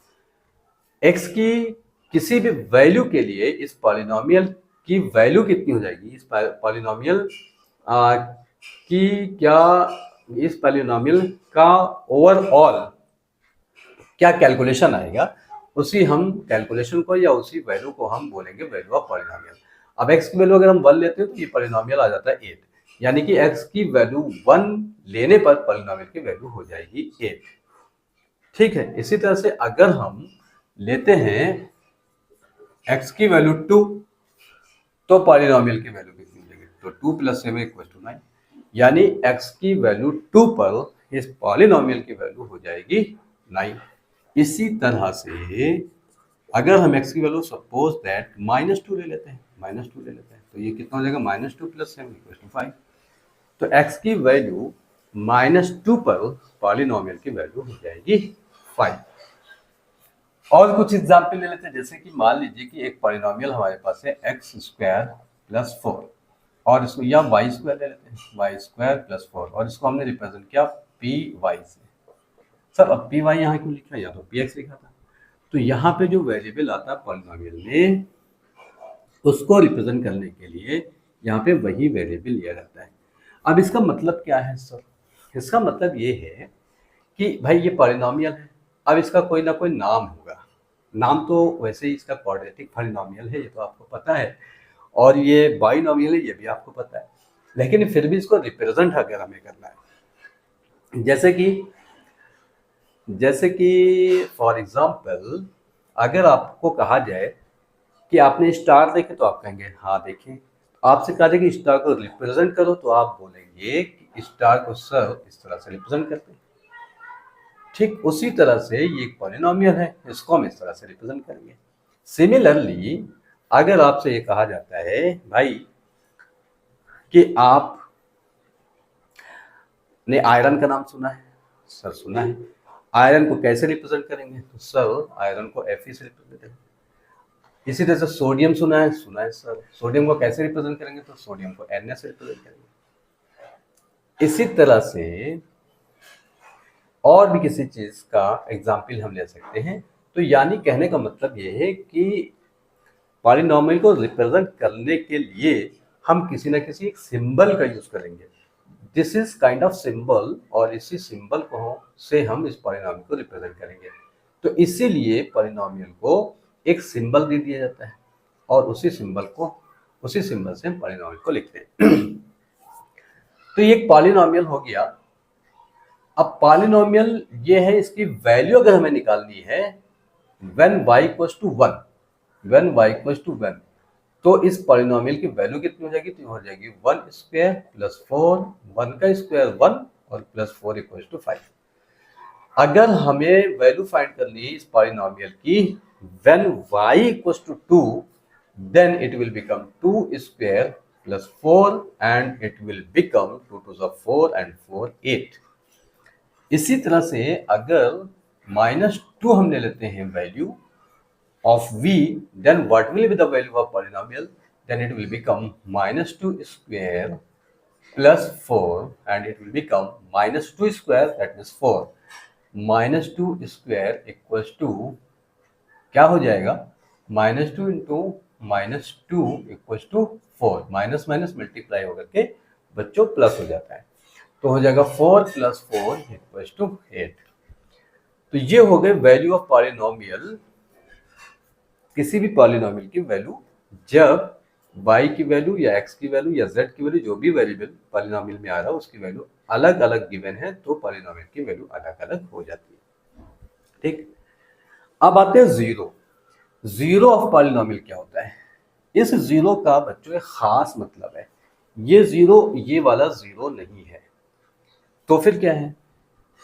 x की किसी भी वैल्यू के लिए इस पॉलिनोमियल की वैल्यू कितनी हो जाएगी, इस पॉलिनोमियल की क्या, इस पॉलिनोमियल का ओवरऑल क्या कैलकुलेशन आएगा, उसी हम कैलकुलेशन को या उसी वैल्यू को हम बोलेंगे वैल्यू ऑफ पॉलिनोमियल। अब x की वैल्यू अगर हम 1 लेते हैं तो ये पॉलिनोमियल आ जाता है 8, यानी कि x की वैल्यू 1 लेने पर पॉलिनोमियल की वैल्यू हो जाएगी 8। ठीक है, इसी तरह से अगर हम लेते हैं x की वैल्यू 2 तो पॉलिनोमियल की वैल्यू कितनी हो जाएगी? तो 2 + 7 = 9, यानी x की वैल्यू 2 पर इस पॉलिनोमियल की वैल्यू हो जाएगी 9। इसी तरह से अगर हम x की वैल्यू सपोज दैट -2 ले लेते हैं, तो ये कितना हो जाएगा? -2 + 7 = 5। तो x की वैल्यू -2 पर पॉलिनोमियल की वैल्यू हो जाएगी 5। और कुछ एग्जाम्पल ले लेते हैं, जैसे कि मान लीजिए कि एक पॉलिनोमियल हमारे पास है x² + 4, और इसको या y² ले लेते हैं, y² + 4, और इसको हमने रिप्रेजेंट किया py से। सर अब py यहाँ क्यों लिखा, या तो px लिखा था। तो यहाँ पे जो वेरिएबल आता है पॉलिनोमियल में, उसको रिप्रेजेंट करने के लिए यहाँ पे वही वेरिएबल लिया जाता है। अब इसका मतलब क्या है सर? इसका मतलब ये है कि भाई ये पॉलिनोमियल है, अब इसका कोई ना कोई नाम होगा। नाम तो वैसे ही इसका क्वाड्रेटिक पॉलिनोमियल है, ये तो आपको पता है, और ये बाइनोमियल है, ये भी आपको पता है। लेकिन फिर भी इसको रिप्रेजेंट अगर हमें करना है, जैसे कि फॉर एग्जांपल अगर आपको कहा जाए कि आपने स्टार देखे तो आप कहेंगे हाँ देखे। आपसे कहा जाए कि स्टार को रिप्रेजेंट करो तो आप बोलेंगे कि स्टार को सर इस तरह से रिप्रेजेंट करते हैं। ठीक उसी तरह से ये एक पॉलिनोमियल है, इसको हम इस तरह से रिप्रेजेंट करेंगे। सिमिलरली अगर आपसे ये कहा जाता है भाई कि आप ने आयरन का नाम सुना है, सर सुना है, आयरन को कैसे रिप्रेजेंट करेंगे, तो सर आयरन को Fe से रिप्रेजेंट करेंगे। इसी तरह से सोडियम सुना है सर, सोडियम को कैसे रिप्रेजेंट करेंगे, तो सोडियम को Na से रिप्रेजेंट करेंगे। इसी तरह से और भी किसी चीज़ का एग्जाम्पल हम ले सकते हैं। तो यानी कहने का मतलब ये है कि पॉलिनॉमियल को रिप्रेजेंट करने के लिए हम किसी न किसी एक सिंबल का यूज करेंगे। This is kind of symbol, और इसी सिंबल को से हम इस पॉलिनॉमियल को रिप्रेजेंट करेंगे। तो इसीलिए पॉलिनॉमियल को एक सिंबल दे दिया जाता है और उसी सिंबल से हम पॉलिनॉमियल को लिखते हैं। तो ये एक पॉलिनॉमियल हो गया। अब पॉलिनॉमियल ये है, इसकी वैल्यू अगर हमें निकालनी है when y equals to 1, when y equals to 1, तो इस पॉलिनॉमियल की वैल्यू कितनी हो जाएगी? तो हो जाएगी 1 स्क्वायर प्लस 4, 1 का स्क्वायर 1 और प्लस 4 इक्वल्स टू 5। अगर हमें वैल्यू फाइंड करनी है इस पॉलिनॉमियल की when y equals to 2, then it will become 2 square plus 4 and it will become 2 to the 4 and 4 8। इसी तरह से अगर -2 हम ले लेते हैं value of v, then what will be the value of polynomial? Then it will become -2 square plus 4 and it will become -2 square, that means 4, -2 square equals to क्या हो जाएगा? -2 into -2 equals to 4, minus minus multiply होकर के बच्चों plus हो जाता है, तो हो जाएगा 4 + 4 इक्वल्स टू 8। तो ये हो गए वैल्यू ऑफ पॉलिनोमियल, किसी भी पॉलिनोमियल की वैल्यू जब y की वैल्यू या x की वैल्यू या z की वैल्यू, जो भी वेरिएबल पॉलिनोमियल में आ रहा है उसकी वैल्यू अलग अलग गिवन है, तो पॉलिनोमियल की वैल्यू अलग अलग हो जाती है। ठीक, अब आते हैं जीरो। जीरो ऑफ पॉलिनोमियल क्या होता है? इस जीरो का बच्चों एक खास मतलब है। ये जीरो ये वाला जीरो नहीं है, तो फिर क्या है?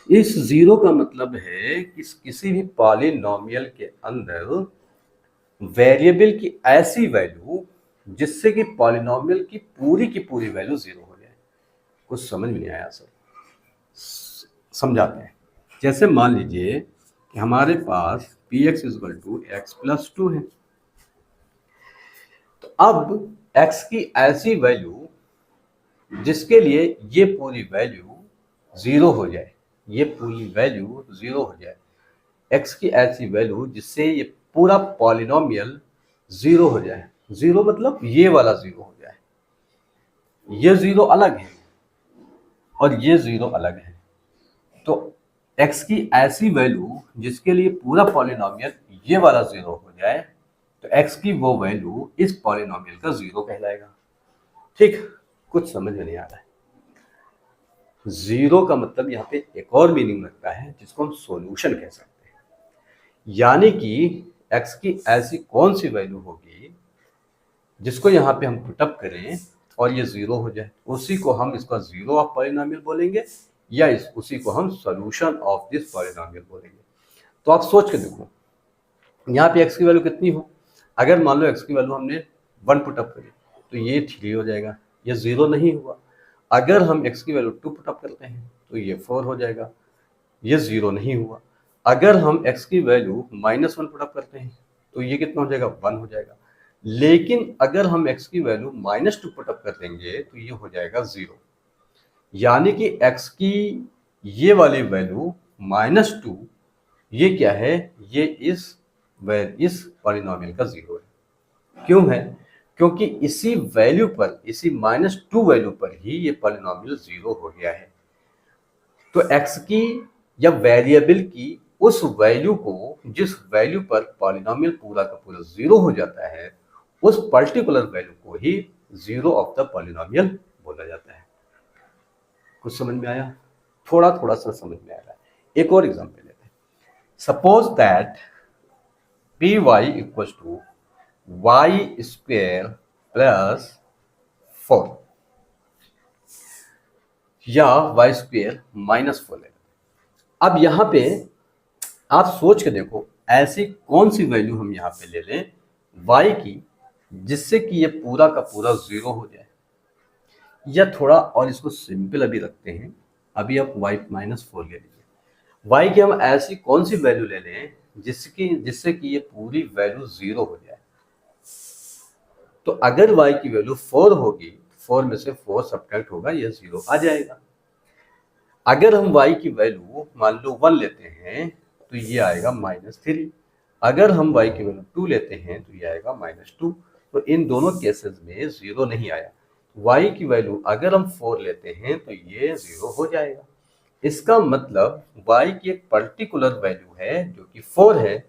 इस जीरो का मतलब है कि किसी भी पॉलिनोमियल के अंदर वेरिएबल की ऐसी वैल्यू जिससे कि पॉलिनोमियल की पूरी वैल्यू जीरो हो जाए। कुछ समझ में नहीं आया सर? समझाते हैं। जैसे मान लीजिए कि हमारे पास px = x + 2 है, तो अब x की ऐसी वैल्यू जिसके लिए ये पूरी वैल्यू जीरो हो जाए, ये पूरी वैल्यू जीरो हो जाए, x की ऐसी वैल्यू जिससे ये पूरा पॉलिनोमियल जीरो हो जाए। जीरो मतलब ये वाला जीरो हो जाए, ये जीरो अलग है और ये जीरो अलग है। तो x की ऐसी वैल्यू जिसके लिए पूरा पॉलिनोमियल ये वाला जीरो हो जाए, तो x की वो वैल्यू इस पॉलिनोमियल का जीरो कहलाएगा। ठीक, कुछ समझ में नहीं आ रहा है? जीरो का मतलब यहाँ पे एक और मीनिंग लगता है जिसको हम सॉल्यूशन कह सकते हैं। यानी कि x की ऐसी कौन सी वैल्यू होगी जिसको यहाँ पे हम पुटअप करें और ये जीरो हो जाए, उसी को हम इसका जीरो ऑफ पॉलिनोमियल बोलेंगे, या उसी को हम सॉल्यूशन ऑफ दिस पॉलिनोमियल बोलेंगे। तो आप सोच के देखो, यहाँ पे x की वैल्यू कितनी हो? अगर मान लो x की वैल्यू हमने 1 पुटअप करी तो ये 3 हो जाएगा, ये जीरो नहीं हुआ। अगर हम x की वैल्यू 2 पुटअप करते हैं तो ये 4 हो जाएगा, ये जीरो नहीं हुआ। अगर हम x की वैल्यू -1 पुटअप करते हैं तो ये कितना हो जाएगा? 1 हो जाएगा। लेकिन अगर हम x की वैल्यू -2 पुटअप कर देंगे तो ये हो जाएगा 0। यानी कि x की ये वाली वैल्यू -2, ये क्या है? ये इस पॉलिनोमियल का जीरो है। क्यों है? क्योंकि इसी वैल्यू पर, इसी -2 वैल्यू पर ही ये पॉलिनोमियल जीरो हो गया है। तो x की या वेरिएबल की उस वैल्यू को, जिस वैल्यू पर पॉलिनोमियल पूरा का पूरा जीरो हो जाता है, उस पर्टिकुलर वैल्यू को ही जीरो ऑफ द पॉलिनोमियल बोला जाता है। कुछ समझ में आया? थोड़ा थोड़ा सा समझ में आ रहा है। एक और एग्जांपल लेते हैं। सपोज दैट py = y² + 4 या y² - 4 ले। अब यहाँ पे आप सोच के देखो, ऐसी कौन सी वैल्यू हम यहाँ पे ले लें y की जिससे कि ये पूरा का पूरा जीरो हो जाए। या थोड़ा और इसको सिंपल अभी रखते हैं, अभी आप y - 4 ले लीजिए। y की हम ऐसी कौन सी वैल्यू ले लें जिससे कि ये पूरी वैल्यू जीरो हो जाए। तो अगर y की वैल्यू 4 होगी, 4 में से 4 सब्ट्रैक्ट होगा, ये जीरो आ जाएगा। अगर हम y की वैल्यू मान लो 1 लेते हैं तो ये आएगा -3। अगर हम y की वैल्यू 2 लेते हैं तो ये आएगा -2। तो इन दोनों केसेस में 0 नहीं आया। y की वैल्यू अगर हम 4 लेते हैं तो ये 0 हो जाएगा। इसका मतलब y की एक पर्टिकुलर वैल्यू है जो कि 4 है,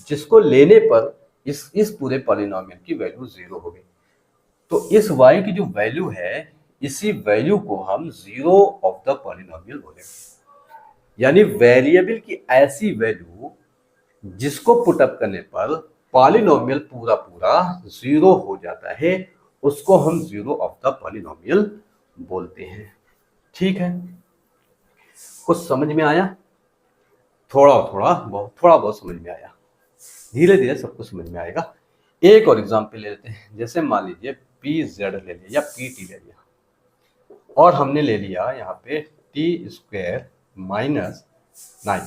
जिसको लेने पर इस पूरे पॉलिनोमियल की वैल्यू 0 हो गई। तो इस y की जो वैल्यू है, इसी वैल्यू को हम जीरो ऑफ द पॉलिनोमियल बोलेंगे। यानी वेरिएबल की ऐसी वैल्यू जिसको पुट अप करने पर पॉलिनोमियल पूरा पूरा 0 हो जाता है, उसको हम जीरो ऑफ द पॉलिनोमियल बोलते हैं। ठीक है, कुछ समझ में आया? थोड़ा बहुत समझ में आया। धीरे धीरे सब कुछ समझ में आएगा। एक और एग्जांपल ले लेते हैं। जैसे मान लीजिए PZ ले लिया या PT ले लिया, और हमने ले लिया यहाँ पे t² -9।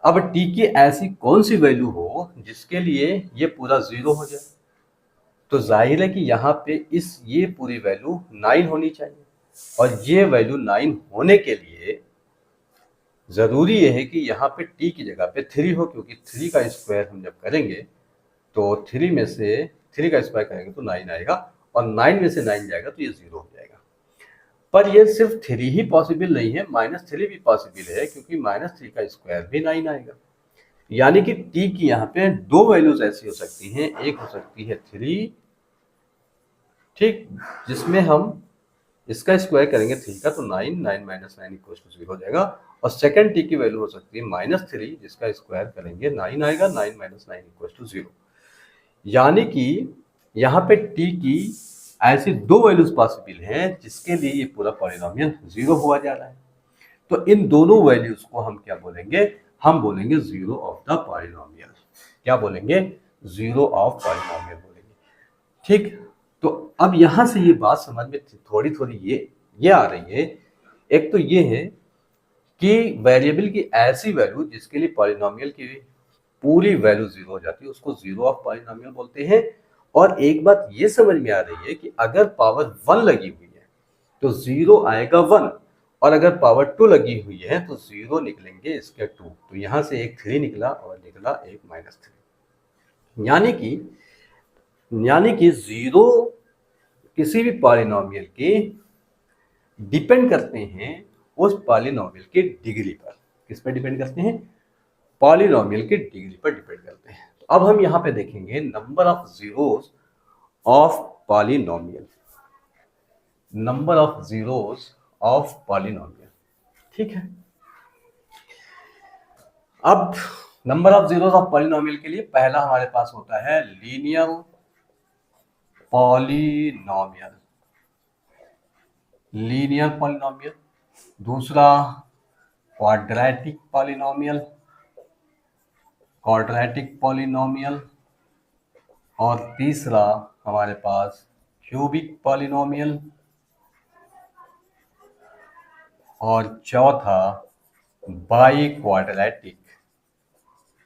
अब t की ऐसी कौन सी वैल्यू हो जिसके लिए ये पूरा 0 हो जाए? तो जाहिर है कि यहाँ पे ये पूरी वैल्यू 9 होनी चाहिए, और ये वैल्यू 9 होने के लिए जरूरी ये है कि यहाँ पे t की जगह पे 3 हो, क्योंकि 3 का स्क्वायर हम जब करेंगे तो 3 में से 3 का स्क्वायर करेंगे तो 9 आएगा, और 9 में से 9 जाएगा तो ये 0 हो जाएगा। पर ये सिर्फ 3 ही पॉसिबल नहीं है, -3 भी पॉसिबल है, क्योंकि -3 का स्क्वायर भी 9 आएगा। यानी कि t की यहाँ पे दो वैल्यूज ऐसी हो सकती हैं। एक हो सकती है 3, ठीक, जिसमें हम इसका स्क्वायर करेंगे 3 का तो 9 9 - 9 = 0 हो जाएगा। और सेकंड t की वैल्यू हो सकती है -3, जिसका स्क्वायर करेंगे 9 आएगा, 9 - 9 = 0। यानी कि यहाँ पे t की ऐसी दो वैल्यूज पॉसिबल हैं जिसके लिए ये पूरा पॉलिनोमियल 0 हुआ जा रहा है। तो इन दोनों वैल्यूज को हम क्या बोलेंगे? हम बोलेंगे जीरो ऑफ द पॉलिनोमियल। क्या बोलेंगे? जीरो ऑफ पॉलिनोमियल बोलेंगे। ठीक, तो अब यहां से ये बात समझ में थोड़ी थोड़ी ये आ रही है। एक तो ये है कि वेरिएबल की ऐसी वैल्यू जिसके लिए पॉलिनोमियल की पूरी वैल्यू 0 हो जाती है, उसको जीरो ऑफ पॉलिनोमियल बोलते हैं। और एक बात ये समझ में आ रही है कि अगर पावर 1 लगी हुई है तो 0 आएगा 1, और अगर पावर 2 लगी हुई है तो 0 निकलेंगे इसके 2। तो यहां से एक 3 निकला और निकला एक -3। यानी कि 0 किसी भी पॉलिनोमियल के डिपेंड करते हैं उस पॉलिनोमियल की डिग्री पर। किस पर डिपेंड करते हैं? पॉलिनोमियल की डिग्री पर डिपेंड करते हैं। तो अब हम यहाँ पे देखेंगे number of zeros of polynomial. Number of zeros of polynomial, ठीक है। अब number of zeros of polynomial के लिए पहला हमारे पास होता है लीनियर पॉलिनोमियल, लीनियर पॉलिनोमियल। दूसरा क्वाड्रेटिक पॉलिनोमियल, क्वाड्रेटिक पॉलिनोमियल। और तीसरा हमारे पास क्यूबिक पॉलिनोमियल। और चौथा बाई क्वाड्रेटिक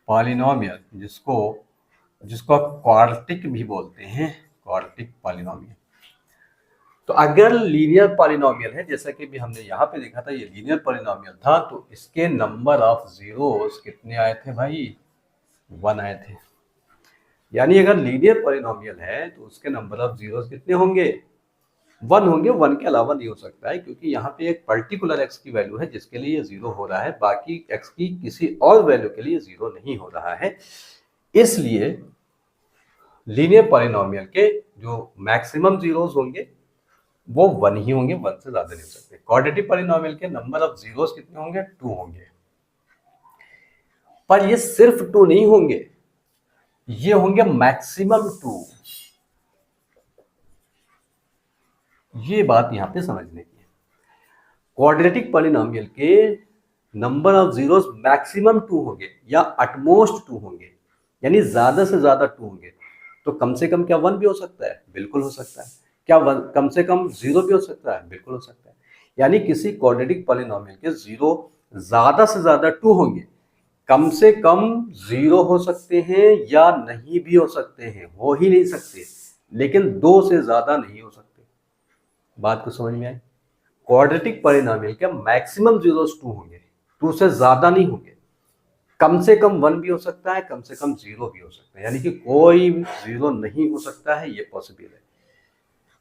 पॉलिनोमियल, जिसको क्वाड्रेटिक भी बोलते हैं, क्वाड्रेटिक पॉलिनोमियल। तो अगर लीनियर पॉलिनोमियल है, जैसा कि भी हमने यहाँ पे देखा था, ये लीनियर पॉलिनोमियल था, तो इसके नंबर ऑफ जीरोस कितने आए थे भाई? 1 आए थे। यानी अगर लीनियर पॉलिनोमियल है तो उसके नंबर ऑफ जीरोस कितने होंगे? 1 होंगे। 1 के अलावा नहीं हो सकता है, क्योंकि यहाँ पे एक पर्टिकुलर x की वैल्यू है जिसके लिए ये 0 हो रहा है, बाकी x की किसी और वैल्यू के लिए 0 नहीं हो रहा है। इसलिए लीनियर पॉलिनोमियल के जो मैक्सिमम जीरोस होंगे वो 1 ही होंगे, 1 से ज्यादा नहीं हो सकते। क्वाड्रेटिक पॉलिनोमियल के नंबर ऑफ जीरोस कितने होंगे? 2 होंगे। पर ये सिर्फ 2 नहीं होंगे, ये होंगे मैक्सिमम 2। ये बात यहां पे समझने की है। क्वाड्रेटिक पॉलिनोमियल के नंबर ऑफ जीरोस मैक्सिमम 2 होंगे या एटमोस्ट 2 होंगे, यानी ज्यादा से ज्यादा 2 होंगे। तो कम से कम क्या 1 भी हो सकता है? बिल्कुल हो सकता है। क्या कम से कम 0 भी हो सकता है? बिल्कुल हो सकता है। यानी किसी क्वाड्रेटिक पॉलिनोमियल के जीरो ज्यादा से ज्यादा 2 होंगे, कम से कम 0 हो सकते हैं या नहीं भी हो सकते हैं, हो ही नहीं सकते, लेकिन 2 से ज्यादा नहीं हो सकते। बात को समझ में आई? क्वाड्रेटिक पॉलिनोमियल के मैक्सिमम जीरोस 2 होंगे, 2 से ज्यादा नहीं होंगे। कम से कम 1 भी हो सकता है, कम से कम 0 भी हो सकता है, यानी कि कोई 0 नहीं हो सकता है, ये पॉसिबल है।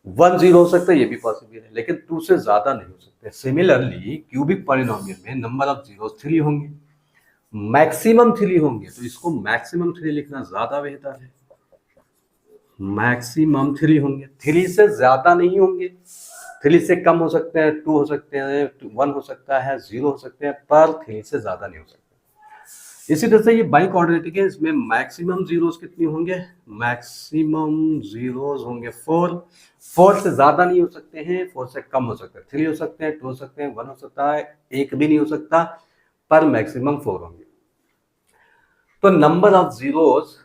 1 0 हो सकता है, ये भी पॉसिबल है, लेकिन 2 से ज्यादा नहीं हो सकते। सिमिलरली क्यूबिक पॉलिनोमियल में नंबर ऑफ जीरोस 3 होंगे, मैक्सिमम 3 होंगे, तो इसको मैक्सिमम 3 लिखना ज्यादा बेहतर है। मैक्सिमम 3 होंगे, 3 से ज्यादा नहीं होंगे। 3 से कम हो सकते हैं, 2 हो सकते हैं, 1 हो सकता है, 0 हो सकते हैं, पर 3 से ज्यादा नहीं हो सकते। इसी तरह से ये बाई क्वाड्रेटिक है, इसमें मैक्सिमम जीरोस कितनी होंगे, मैक्सिमम जीरोस होंगे 4। 4 से ज्यादा नहीं हो सकते हैं, 4 से कम हो सकते हैं, 3 हो सकते हैं, 2 हो सकते हैं, 1 हो सकता है, 1 भी नहीं हो सकता, पर मैक्सिमम 4 होंगे। तो नंबर ऑफ जीरोस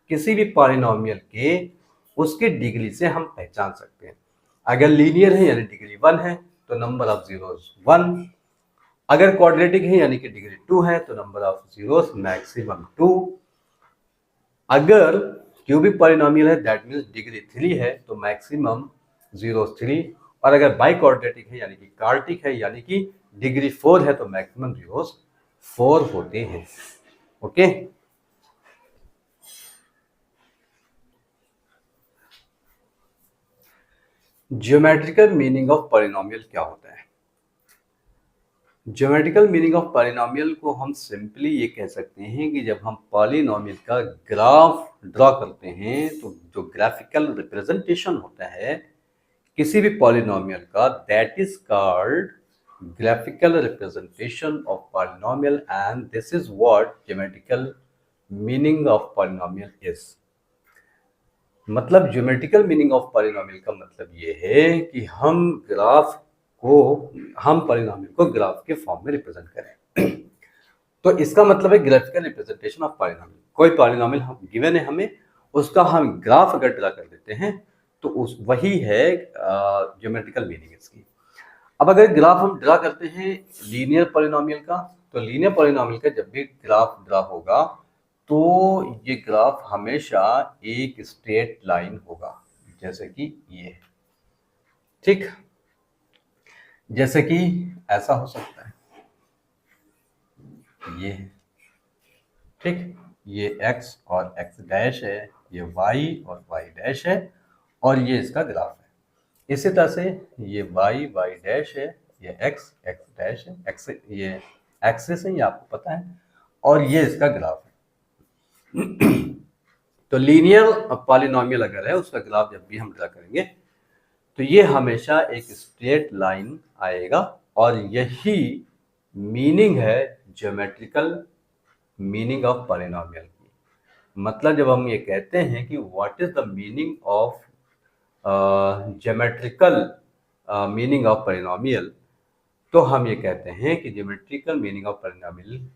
किसी भी पॉलिनोमियल के उसके डिग्री से हम पहचान सकते हैं। अगर लीनियर है यानी डिग्री 1 है तो नंबर ऑफ जीरोस 1, अगर क्वाड्रेटिक है यानी कि डिग्री 2 है तो नंबर ऑफ जीरोस मैक्सिमम 2, अगर क्यूबिक पॉलिनोमियल है दैट मींस डिग्री 3 है तो मैक्सिमम जीरोस 3, और अगर बाई क्वाड्रेटिक है यानी कि कार्टिक है यानी कि डिग्री 4 है तो मैक्सिमम जीरोस 4 होते हैं। Okay, geometrical meaning of polynomial क्या होता है? ज्योमेट्रिकल मीनिंग ऑफ पॉलिनोमियल को हम सिंपली ये कह सकते हैं कि जब हम पॉलिनोमियल का ग्राफ ड्रॉ करते हैं तो जो ग्राफिकल रिप्रेजेंटेशन होता है किसी भी पॉलिनोमियल का, that is called graphical representation of polynomial, and this is what geometrical meaning of polynomial is. मतलब ज्योमेट्रिकल मीनिंग ऑफ पॉलिनोमियल का मतलब ये है कि हम पॉलिनोमियल को ग्राफ के फॉर्म में रिप्रेजेंट करें। तो इसका मतलब है ग्राफिकल रिप्रेजेंटेशन ऑफ पॉलिनोमियल। कोई पॉलिनोमियल हम गिवन है हमें, उसका हम ग्राफ अगर ड्रा कर देते हैं तो उस वही है ज्योमेट्रिकल मीनिंग इसकी। अब अगर ग्राफ हम ड्रा करते हैं लीनियर पॉलिनोमियल का, तो लीनियर पॉलिनोमियल का जब भी ग्राफ ड्रा होगा तो ये ग्राफ हमेशा एक स्ट्रेट लाइन होगा, जैसे कि ये, ठीक, जैसे कि ऐसा हो सकता है, ये है, ठीक, ये x और x डैश है, ये y और y डैश है, और ये इसका ग्राफ है। इसी तरह से ये y डैश है, ये x डैश है, x ये एक्सिस है, ये आपको पता है, और ये इसका ग्राफ है। तो लीनियर पॉलिनोमियल अगर है उसका ग्राफ जब भी हम ड्रा करेंगे तो ये हमेशा एक स्ट्रेट लाइन आएगा, और यही मीनिंग है ज्योमेट्रिकल मीनिंग ऑफ पॉलिनोमियल की। मतलब जब हम ये कहते हैं कि what is the meaning of geometrical meaning of polynomial, तो हम ये कहते हैं कि ज्योमेट्रिकल मीनिंग ऑफ पॉलिनोमियल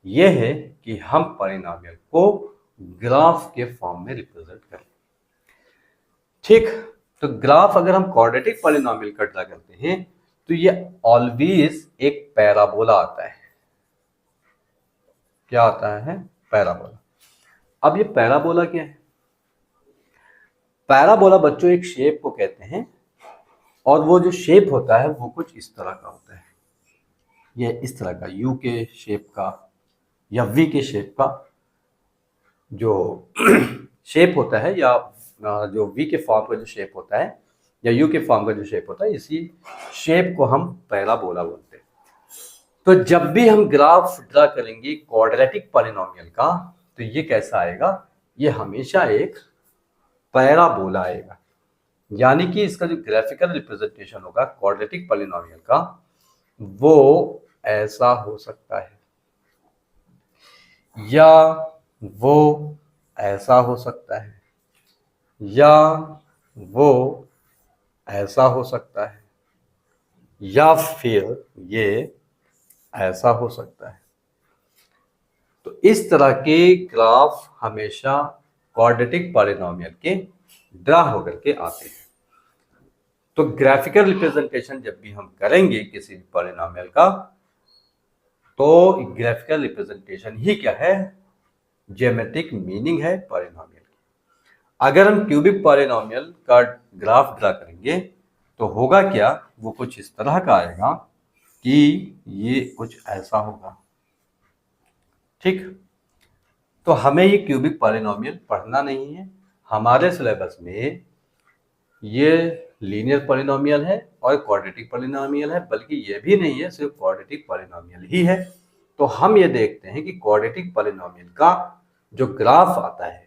ये है कि हम पॉलिनोमियल को ग्राफ के फॉर्म में रिप्रेजेंट करें। ठीक, तो ग्राफ अगर हम क्वाड्रेटिक पॉलिनोमियल का ड्रा करते हैं तो ये ऑलवेज एक पैराबोला आता है। क्या आता है? पैराबोला। अब ये पैराबोला क्या है? पैराबोला बच्चों एक शेप को कहते हैं, और वो जो शेप होता है वो कुछ इस तरह का होता है, ये इस तरह का यू के शेप का या वी के शेप का जो शेप होता है, या जो वी के फॉर्म का जो शेप होता है या यू के फॉर्म का जो शेप होता है, इसी शेप को हम पैराबोला बोलते हैं। तो जब भी हम ग्राफ ड्रा करेंगे क्वाड्रेटिक पॉलिनोमियल का तो ये कैसा आएगा? ये हमेशा एक पैराबोला आएगा, यानी कि इसका जो ग्राफिकल रिप्रेजेंटेशन होगा क्वाड्रेटिक पॉलिनोमियल का वो ऐसा हो सकता है, या वो ऐसा हो सकता है, या वो ऐसा हो सकता है, या फिर ये ऐसा हो सकता है। तो इस तरह के ग्राफ हमेशा क्वाड्रेटिक पॉलिनोमियल के ड्रा होकर के आते हैं। तो ग्राफिकल रिप्रेजेंटेशन जब भी हम करेंगे किसी भी पॉलिनोमियल का, तो ग्राफिकल रिप्रेजेंटेशन ही क्या है? ज्योमेट्रिक मीनिंग है पॉलिनोमियल की। अगर हम क्यूबिक पॉलिनोमियल का ग्राफ ड्रा करेंगे तो होगा क्या, वो कुछ इस तरह का आएगा कि ये कुछ ऐसा होगा। ठीक, तो हमें ये क्यूबिक पॉलिनोमियल पढ़ना नहीं है। हमारे सिलेबस में ये लीनियर पॉलिनोमियल है और क्वाड्रेटिक पॉलिनोमियल है, बल्कि ये भी नहीं है, सिर्फ क्वाड्रेटिक पॉलिनोमियल ही है। तो हम ये देखते हैं कि क्वाड्रेटिक पॉलिनोमियल का जो ग्राफ आता है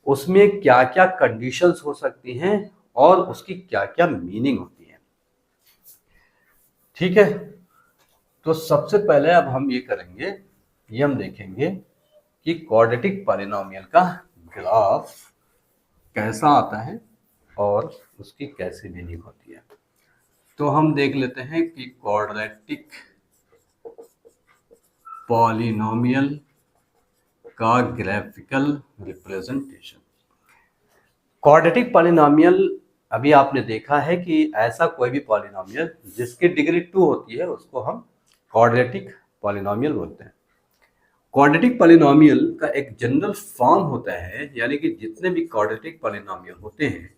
उसमें क्या क्या कंडीशंस हो सकती हैं और उसकी क्या क्या मीनिंग होती है। ठीक है, तो सबसे पहले अब हम ये करेंगे, ये हम देखेंगे कि क्वाड्रेटिक पॉलिनोमियल का ग्राफ कैसा आता है और उसकी कैसी मीनिंग होती है। तो हम देख लेते हैं कि क्वाड्रेटिक पॉलिनोमियल का ग्राफिकल रिप्रेजेंटेशन। क्वाड्रेटिक पॉलिनोमियल, अभी आपने देखा है कि ऐसा कोई भी पॉलिनोमियल जिसकी डिग्री 2 होती है उसको हम क्वाड्रेटिक पॉलिनोमियल बोलते हैं। क्वाड्रेटिक पॉलिनोमियल का एक जनरल फॉर्म होता है, यानी कि जितने भी क्वाड्रेटिक पॉलिनोमियल होते हैं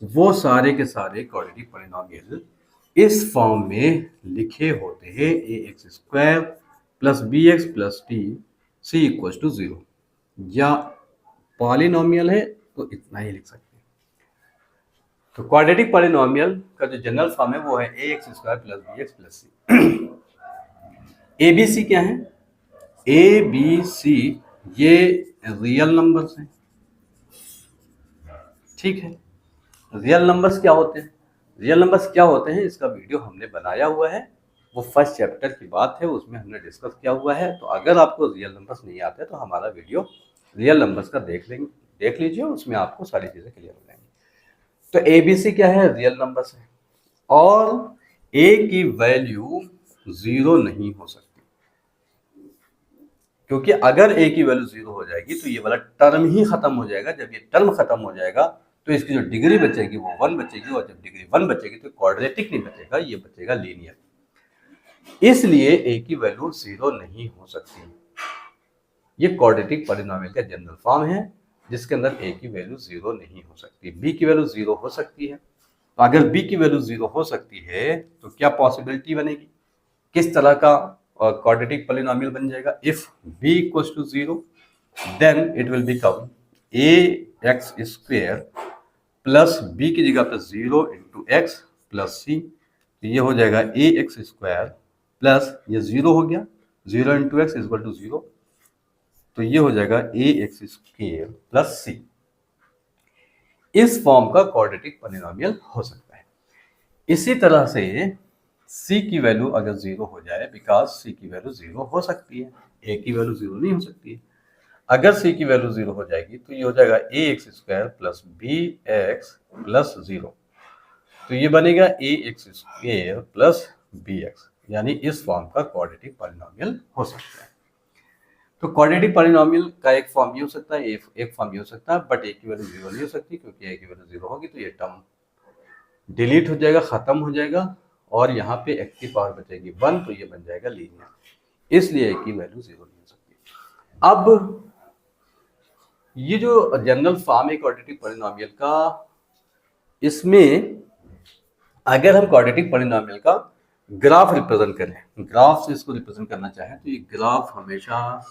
वो सारे के सारे क्वाड्रेटिक पॉलिनोमियल इस फॉर्म में लिखे होते हैं, ax² plus bx plus t c equal to 0। या पॉलिनोमियल है तो इतना ही लिख सकते हैं। तो क्वाड्रेटिक पॉलिनोमियल का जो जनरल फॉर्म है वो है ax² plus bx plus c। abc क्या है? abc ये रियल नंबर्स हैं। ठीक है, रियल नंबर्स क्या होते हैं? रियल नंबर्स क्या होते हैं इसका वीडियो हमने बनाया हुआ है, वो फर्स्ट चैप्टर की बात है, उसमें हमने डिस्कस किया हुआ है। तो अगर आपको रियल नंबर्स नहीं आते तो हमारा वीडियो रियल नंबर्स का देख लीजिए, उसमें आपको सारी चीज़ें क्लियर हो जाएंगी। तो एबीसी क्या है? रियल नंबर्स है और ए की वैल्यू 0 नहीं हो सकती, क्योंकि अगर ए की वैल्यू 0 हो जाएगी तो ये वाला टर्म ही खत्म हो जाएगा। जब ये टर्म खत्म हो जाएगा तो इसकी जो डिग्री बचेगी वो 1 बचेगी, और जब डिग्री 1 बचेगी तो क्वाड्रेटिक नहीं बचेगा, ये बचेगा लीनियर। इसलिए ए की वैल्यू 0 नहीं हो सकती। ये क्वाड्रेटिक पॉलिनोमियल का जनरल फॉर्म है जिसके अंदर ए की वैल्यू 0 नहीं हो सकती। बी की वैल्यू 0 हो सकती है। तो अगर बी की वैल्यू 0 हो सकती है तो क्या पॉसिबिलिटी बनेगी, किस तरह का क्वाड्रेटिक पॉलिनोमियल बन जाएगा? If b equals to 0 then it will become ax² plus b की जगह पे 0 इंटू एक्स प्लस c। तो ये हो जाएगा ax² प्लस ये 0 हो गया, 0 इंटू एक्स इक्वल टू 0, तो ये हो जाएगा ax² प्लस c। इस फॉर्म का क्वाड्रेटिक पॉलिनोमियल हो सकता है। इसी तरह से c की वैल्यू अगर 0 हो जाए, बिकॉज c की वैल्यू 0 हो सकती है, a की वैल्यू 0 नहीं हो सकती है। अगर c की वैल्यू 0 हो जाएगी तो ये हो जाएगा ax² प्लस bx प्लस 0। तो ये बनेगा ax² प्लस bx, यानी इस फॉर्म का क्वाड्रेटिक पॉलिनोमियल हो सकता है। तो क्वाड्रेटिक पॉलिनोमियल का एक फॉर्म ये हो सकता है, एक फॉर्म ये हो सकता है, बट a की वैल्यू 0 नहीं हो सकती, क्योंकि a की वैल्यू 0 होगी तो ये टर्म डिलीट हो जाएगा, खत्म हो जाएगा, और यहाँ पे x की पावर बचेगी 1, तो ये बन जाएगा लीनियर। इसलिए a की वैल्यू 0 नहीं हो सकती। अब ये जो जनरल फॉर्म है क्वाड्रेटिक पॉलिनोमियल का, इसमें अगर हम क्वाड्रेटिक पॉलिनोमियल का ग्राफ रिप्रेजेंट करें, ग्राफ से इसको रिप्रेजेंट करना चाहें, तो ये ग्राफ हमेशा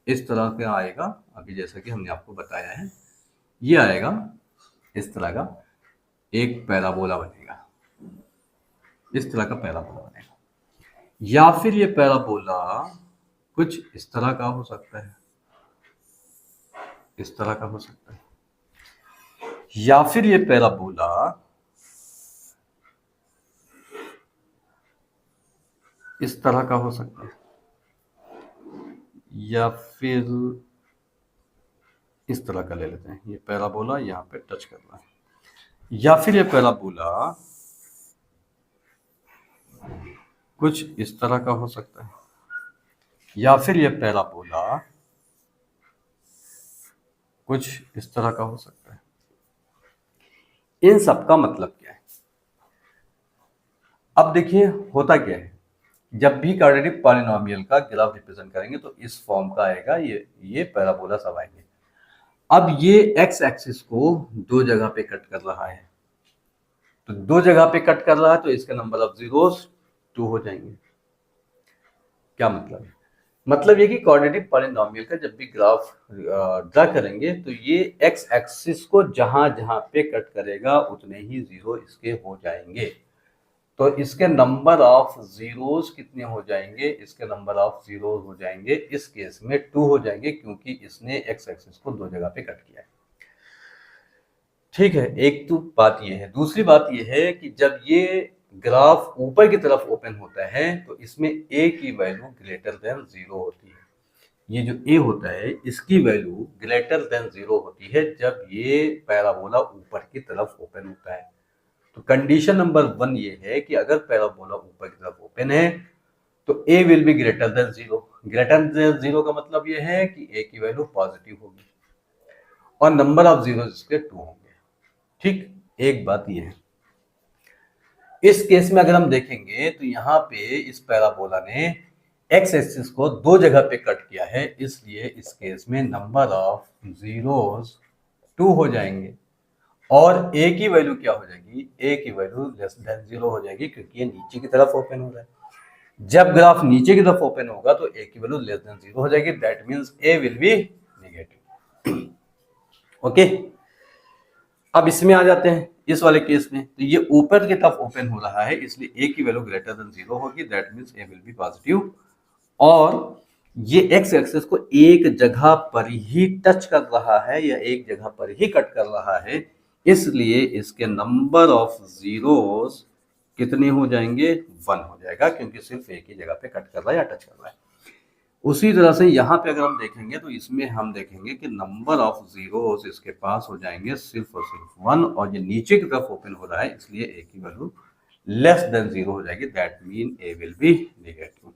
इस तरह का आएगा। अभी जैसा कि हमने आपको बताया है, ये आएगा इस तरह का, एक पैराबोला बनेगा, इस तरह का पैराबोला बनेगा, या फिर ये पैराबोला कुछ इस तरह का हो सकता है, इस तरह का हो सकता है, या फिर ये पैराबोला इस तरह का हो सकता है, या फिर इस तरह का ले लेते हैं, ये पैराबोला यहाँ पे टच कर रहा है, या फिर ये पैराबोला कुछ इस तरह का हो सकता है, या फिर ये पैराबोला कुछ इस तरह का हो सकता है। इन सब का मतलब क्या है? अब देखिए होता क्या है, जब भी क्वाड्रेटिक पॉलिनोमियल का ग्राफ रिप्रेजेंट करेंगे तो इस फॉर्म का आएगा, ये पैराबोला सब आएंगे। अब ये एक्स एक्सिस को दो जगह पे कट कर रहा है, तो दो जगह पे कट कर रहा है तो इसका नंबर ऑफ जीरोस 2 हो जाएंगे। क्या मतलब है? मतलब ये कि क्वाड्रेटिक पॉलिनोमियल का जब भी ग्राफ ड्रा करेंगे तो ये एक्स एक्सिस को जहां जहां पे कट करेगा उतने ही जीरो इसके हो जाएंगे। तो इसके नंबर ऑफ जीरोस कितने हो जाएंगे? इसके नंबर ऑफ जीरोस हो जाएंगे इस केस में 2 हो जाएंगे, क्योंकि इसने एक्स एक्सिस को दो जगह पे कट किया है। ठीक है, एक तो बात ये है। दूसरी बात ये है कि जब ये ग्राफ ऊपर की तरफ ओपन होता है तो इसमें ए की वैल्यू ग्रेटर देन 0 होती है। ये जो ए होता है इसकी वैल्यू ग्रेटर देन 0 होती है जब ये पैराबोला ऊपर की तरफ ओपन होता है। तो कंडीशन नंबर 1 ये है कि अगर पैराबोला ऊपर की तरफ ओपन है तो a will be greater than 0। Greater than 0 का मतलब ये है कि ए की वैल्यू पॉजिटिव होगी और नंबर ऑफ जीरो इसके 2 होंगे। ठीक, एक बात ये है। इस केस में अगर हम देखेंगे तो यहाँ पे इस पैराबोला ने एक्स एक्सिस को दो जगह पे कट किया है, इसलिए इस केस में नंबर ऑफ जीरोस 2 हो जाएंगे और ए की वैल्यू क्या हो जाएगी? ए की वैल्यू लेस देन 0 हो जाएगी, क्योंकि ये नीचे की तरफ ओपन हो रहा है। जब ग्राफ नीचे की तरफ ओपन होगा तो ए की वैल्यू लेस देन 0 हो जाएगी, that means A will be negative. Okay, अब इसमें आ जाते हैं इस वाले केस में। तो ये ऊपर की तरफ ओपन हो रहा है इसलिए ए की वैल्यू ग्रेटर देन 0 होगी, that means A will be positive. और ये एक्स एक्सिस को एक जगह पर ही टच कर रहा है या एक जगह पर ही कट कर रहा है, इसलिए इसके नंबर ऑफ जीरोस कितने हो जाएंगे? 1 हो जाएगा, क्योंकि सिर्फ एक ही जगह पे कट कर रहा है या टच कर रहा है। उसी तरह से यहाँ पे अगर हम देखेंगे तो इसमें हम देखेंगे कि नंबर ऑफ जीरोस इसके पास हो जाएंगे सिर्फ और सिर्फ 1, और ये नीचे की तरफ ओपन हो रहा है इसलिए ए की वैल्यू लेस देन 0 हो जाएगी, that mean A will be negative.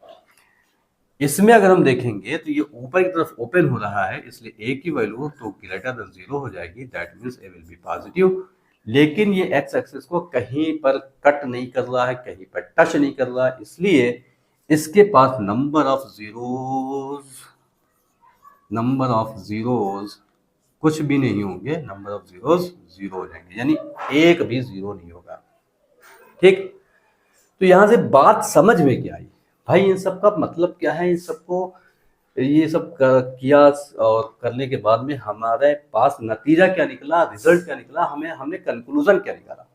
इसमें अगर हम देखेंगे तो ये ऊपर की तरफ ओपन हो रहा है इसलिए ए की वैल्यू तो ग्रेटर देन 0 हो जाएगी, that means A will be positive. लेकिन ये एक्स एक्सिस को कहीं पर कट नहीं कर रहा है, कहीं पर टच नहीं कर रहा है, इसलिए इसके पास नंबर ऑफ जीरोस कुछ भी नहीं होंगे, नंबर ऑफ जीरोस 0 हो जाएंगे, यानी एक भी 0 नहीं होगा। ठीक, तो यहां से बात समझ में क्या आई भाई? इन सब का मतलब क्या है? इन सबको ये सब किया और करने के बाद में हमारे पास नतीजा क्या निकला, रिजल्ट क्या निकला, हमने कंक्लूजन क्या निकाला?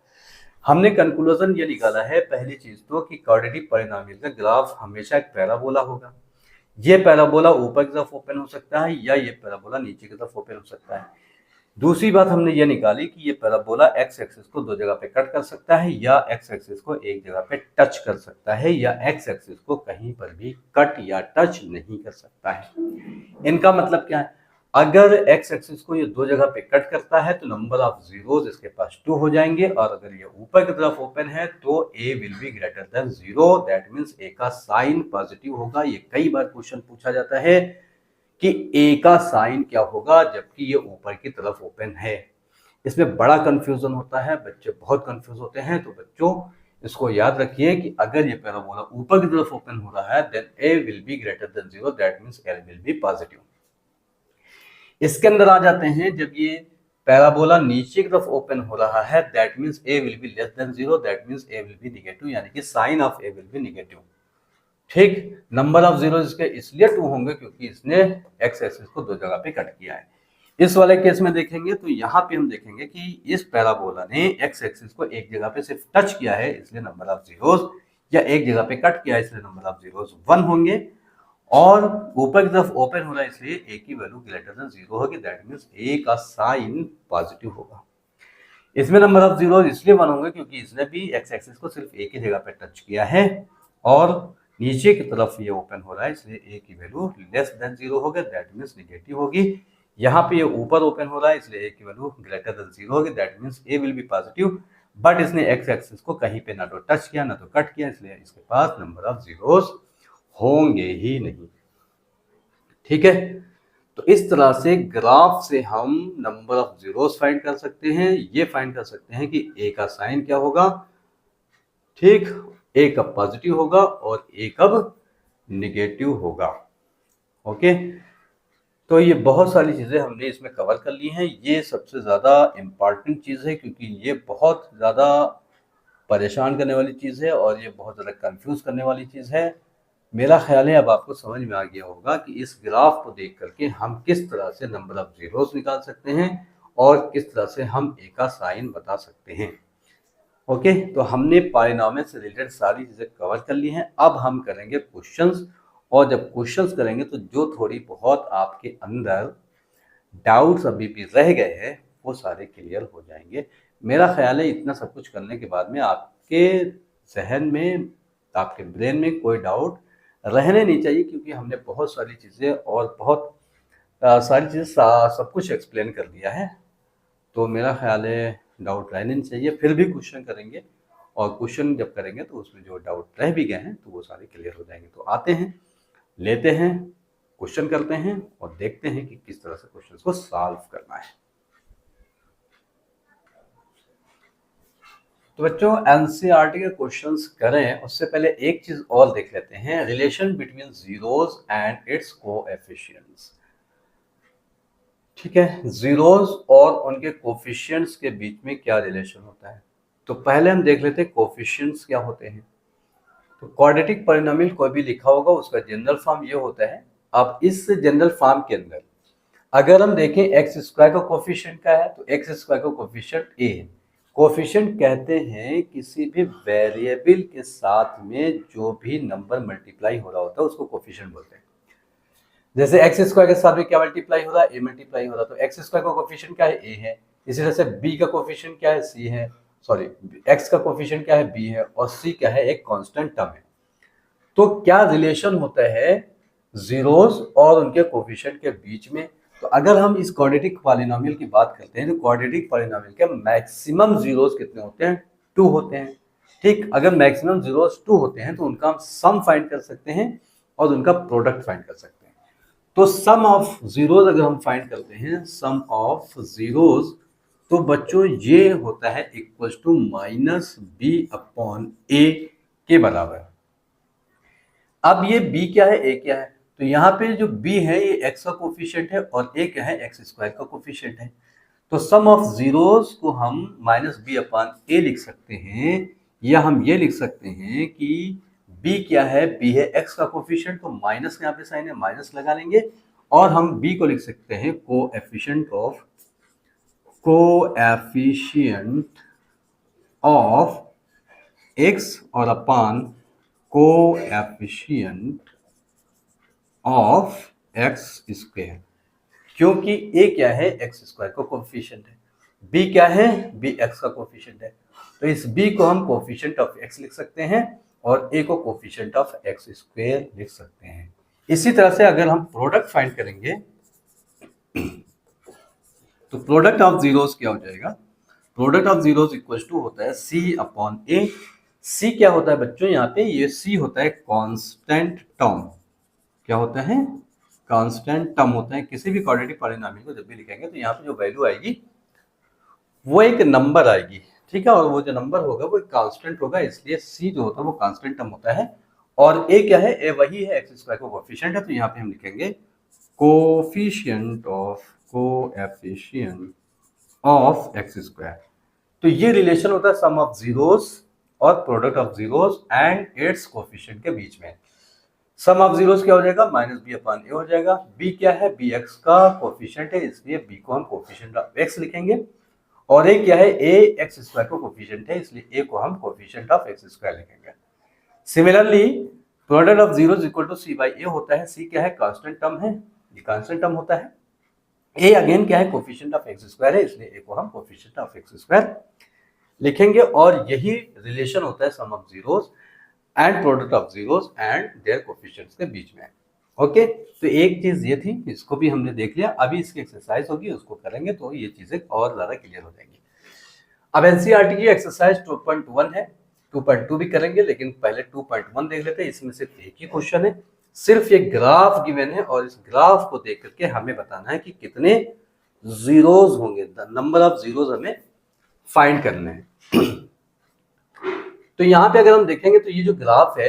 हमने कंक्लूजन ये निकाला है पहली चीज तो कि क्वाड्रेटिक पॉलिनोमियल का ग्राफ हमेशा एक पैराबोला होगा। ये पैराबोला ऊपर की तरफ ओपन हो सकता है या ये पैराबोला नीचे की तरफ ओपन हो सकता है। दूसरी बात हमने ये निकाली कि ये पैराबोला एक्स एक्सिस को दो जगह पे कट कर सकता है या एक्स एक्सिस को एक जगह पे टच कर सकता है या एक्स एक्सिस को कहीं पर भी कट या टच नहीं कर सकता है। इनका मतलब क्या है? अगर एक्स एक्सिस को ये दो जगह पे कट करता है तो नंबर ऑफ जीरोस इसके पास 2 हो जाएंगे, और अगर ये ऊपर की तरफ ओपन है तो a will be greater than 0, that means a का साइन पॉजिटिव होगा। ये कई बार क्वेश्चन पूछा जाता है कि ए का साइन क्या होगा जबकि ये ऊपर की तरफ ओपन है। इसमें बड़ा कंफ्यूजन होता है, बच्चे बहुत कंफ्यूज होते हैं। तो बच्चों इसको याद रखिए कि अगर ये पैराबोला ऊपर की तरफ ओपन हो रहा है then A will be greater than 0, that means A will be positive. इसके अंदर आ जाते हैं, जब ये पैराबोला नीचे की तरफ ओपन हो रहा है that means A will be less than 0, that means A will be negative, यानी कि sign of A will be negative. ठीक, नंबर ऑफ जीरो इसके इसलिए 2 होंगे क्योंकि इसने एक्स एक्सिस को दो जगह पे कट किया है। इस वाले केस में देखेंगे तो यहाँ पे हम देखेंगे कि इस पैराबोला ने एक्स एक्सिस को एक जगह पे सिर्फ टच किया है इसलिए नंबर ऑफ जीरोस, या एक जगह पे कट किया है इसलिए नंबर ऑफ जीरोस 1 होंगे, और ऊपर की तरफ ओपन हो रहा है इसलिए ए की वैल्यू ग्रेटर देन 0 होगी, दैट मींस ए का साइन पॉजिटिव होगा। इसमें नंबर ऑफ जीरो इसलिए 1 होंगे क्योंकि इसने भी एक्स एक्सिस को सिर्फ एक ही जगह पे टच किया है और नीचे की तरफ ये ओपन हो रहा है इसलिए ए की वैल्यू लेस देन 0 होगा, दैट मींस नेगेटिव होगी। यहाँ पे ये ऊपर ओपन हो रहा है इसलिए ए की वैल्यू ग्रेटर देन 0 होगी, that means A will be positive. But इसने एक्स एक्सिस को कहीं पे ना तो टच किया ना तो कट किया, इसलिए इसके पास नंबर ऑफ जीरोस होंगे ही नहीं। ठीक है, तो इस तरह से ग्राफ से हम नंबर ऑफ जीरोस फाइंड कर सकते हैं। ये फाइंड कर सकते हैं कि ए का साइन क्या होगा, ठीक, ए कब पॉजिटिव होगा और ए कब निगेटिव होगा। ओके, तो ये बहुत सारी चीज़ें हमने इसमें कवर कर ली हैं। ये सबसे ज़्यादा इम्पॉर्टेंट चीज़ है क्योंकि ये बहुत ज़्यादा परेशान करने वाली चीज़ है और ये बहुत ज़्यादा कंफ्यूज करने वाली चीज़ है। मेरा ख्याल है अब आपको समझ में आ गया होगा कि इस ग्राफ को देख करके हम किस तरह से नंबर ऑफ जीरोस निकाल सकते हैं और किस तरह से हम ए का साइन बता सकते हैं। ओके, तो हमने पॉलिनॉमियल से रिलेटेड सारी चीज़ें कवर कर ली हैं। अब हम करेंगे क्वेश्चंस, और जब क्वेश्चंस करेंगे तो जो थोड़ी बहुत आपके अंदर डाउट्स अभी भी रह गए हैं वो सारे क्लियर हो जाएंगे। मेरा ख्याल है इतना सब कुछ करने के बाद में आपके जहन में, आपके ब्रेन में कोई डाउट रहने नहीं चाहिए, क्योंकि हमने बहुत सारी चीज़ें और बहुत सारी चीज़ें सब कुछ एक्सप्लेन कर दिया है। तो मेरा ख्याल है डाउट रहने नहीं चाहिए। फिर भी क्वेश्चन करेंगे, और क्वेश्चन जब करेंगे तो उसमें जो डाउट रह भी गए हैं तो वो सारे क्लियर हो जाएंगे। तो आते हैं, लेते हैं, क्वेश्चन करते हैं और देखते हैं कि किस तरह से क्वेश्चन को सॉल्व करना है। तो बच्चों एनसीईआरटी के क्वेश्चंस करें उससे पहले एक चीज और देख लेते हैं, relation between zeros and it's coefficients. ठीक है, जीरोस और उनके कोएफिशिएंट्स के बीच में क्या रिलेशन होता है। तो पहले हम देख लेते हैं कोएफिशिएंट्स क्या होते हैं। तो क्वाड्रेटिक पॉलिनोमियल कोई भी लिखा होगा उसका जनरल फॉर्म ये होता है। अब इस जनरल फॉर्म के अंदर अगर हम देखें एक्स स्क्वायर का कोएफिशिएंट क्या है, तो एक्स स्क्वायर का कोएफिशिएंट ए है। कोएफिशिएंट कहते हैं किसी भी वेरिएबल के साथ में जो भी नंबर मल्टीप्लाई हो रहा होता है उसको कोएफिशिएंट बोलते हैं। जैसे एक्स स्क्वायर के साथ में क्या मल्टीप्लाई हो रहा है, ए मल्टीप्लाई हो रहा है, तो एक्स स्क्वायर का कोएफिशिएंट क्या है, ए है। इसी तरह से बी का कोएफिशिएंट क्या है, सी है, सॉरी एक्स का कोएफिशिएंट क्या है, बी है, और सी क्या है, एक कांस्टेंट टर्म है। तो क्या रिलेशन होता है जीरोस और उनके कोएफिशिएंट के बीच में। तो अगर हम इस क्वाड्रेटिक पॉलिनोमियल की बात करते हैं तो क्वाड्रेटिक पॉलिनोमियल के मैक्सिमम जीरोस कितने होते हैं, 2 होते हैं। ठीक, अगर मैक्सिमम जीरोस 2 होते हैं तो उनका हम सम फाइंड कर सकते हैं और उनका प्रोडक्ट फाइंड कर सकते हैं। तो सम ऑफ जीरोस अगर हम फाइंड करते हैं, सम ऑफ जीरोस, तो बच्चों ये होता है equal to minus B upon a के बराबर। अब ये b क्या है, a क्या है, तो यहाँ पे जो b है ये x का कोफिशिएंट है और a क्या है, एक्स स्क्वायर का कोफिशिएंट है। तो सम ऑफ जीरोस को हम माइनस बी अपॉन ए लिख सकते हैं, या हम ये लिख सकते हैं कि b क्या है, b है x का कोफिशिएंट, तो माइनस यहाँ पे साइन है, माइनस लगा लेंगे, और हम b को लिख सकते हैं कोएफिशिएंट ऑफ x और upon coefficient of x square, क्योंकि a क्या है, एक्स स्क्वायर का कोएफिशिएंट है, b क्या है, b एक्स का कोएफिशिएंट है। तो इस b को हम कोएफिशिएंट ऑफ x लिख सकते हैं और a को कोएफिशिएंट ऑफ एक्स स्क्वायर लिख सकते हैं। इसी तरह से अगर हम प्रोडक्ट फाइंड करेंगे तो प्रोडक्ट ऑफ जीरोस क्या हो जाएगा, product of zeros equal to होता है c अपॉन a। c क्या होता है बच्चों, यहाँ पे ये c होता है कांस्टेंट टर्म। क्या होता है, कांस्टेंट टर्म होता है। किसी भी क्वाड्रेटिक पॉलिनोमियल को जब भी लिखेंगे तो यहाँ पे जो वैल्यू आएगी वो एक नंबर आएगी, ठीक है, और वो जो नंबर होगा वो एक कांस्टेंट होगा, इसलिए c जो होता है वो कांस्टेंट टर्म होता है। और a क्या है, a वही है, एक्स स्क्वायर का कोएफिशिएंट है, तो यहाँ पे हम लिखेंगे कोएफिशिएंट ऑफ एक्स स्क्वायर। तो ये रिलेशन होता है सम ऑफ जीरोस और product of zeros and it's coefficient के बीच में। सम ऑफ जीरोस क्या हो जाएगा, माइनस बी अपॉन ए हो जाएगा। बी क्या है, बी एक्स का कोएफिशिएंट है, इसलिए बी को हम कोएफिशिएंट ऑफ एक्स लिखेंगे, और ए क्या है, ए एक्स स्क्वायर का कोएफिशिएंट है, इसलिए ए को हम कोएफिशिएंट ऑफ एक्स स्क्वायर लिखेंगे। Similarly product of zeros equal to c by a होता है। सी क्या है, कांस्टेंट टर्म है, ये कांस्टेंट टर्म होता है। ए अगेन क्या है, कोएफिशिएंट ऑफ एक्स स्क्वायर है, इसलिए ए को हम कोएफिशिएंट ऑफ एक्स स्क्वायर लिखेंगे। और यही रिलेशन होता है sum of zeros and product of zeros and their coefficients के बीच में। ओके, तो एक चीज ये थी, इसको भी हमने देख लिया। अभी इसकी एक्सरसाइज होगी, उसको करेंगे तो ये चीजें और ज्यादा क्लियर हो जाएंगी। अब एनसीईआरटी की एक्सरसाइज 2.1 है, 2.2 भी करेंगे, लेकिन पहले 2.1 देख लेते हैं। इसमें सिर्फ एक ही क्वेश्चन है, सिर्फ ये ग्राफ गिवन है, और इस ग्राफ को देख करके हमें बताना है कि कितने जीरोस होंगे, नंबर ऑफ जीरोस हमें फाइंड करने हैं। तो यहाँ पे अगर हम देखेंगे तो ये जो ग्राफ है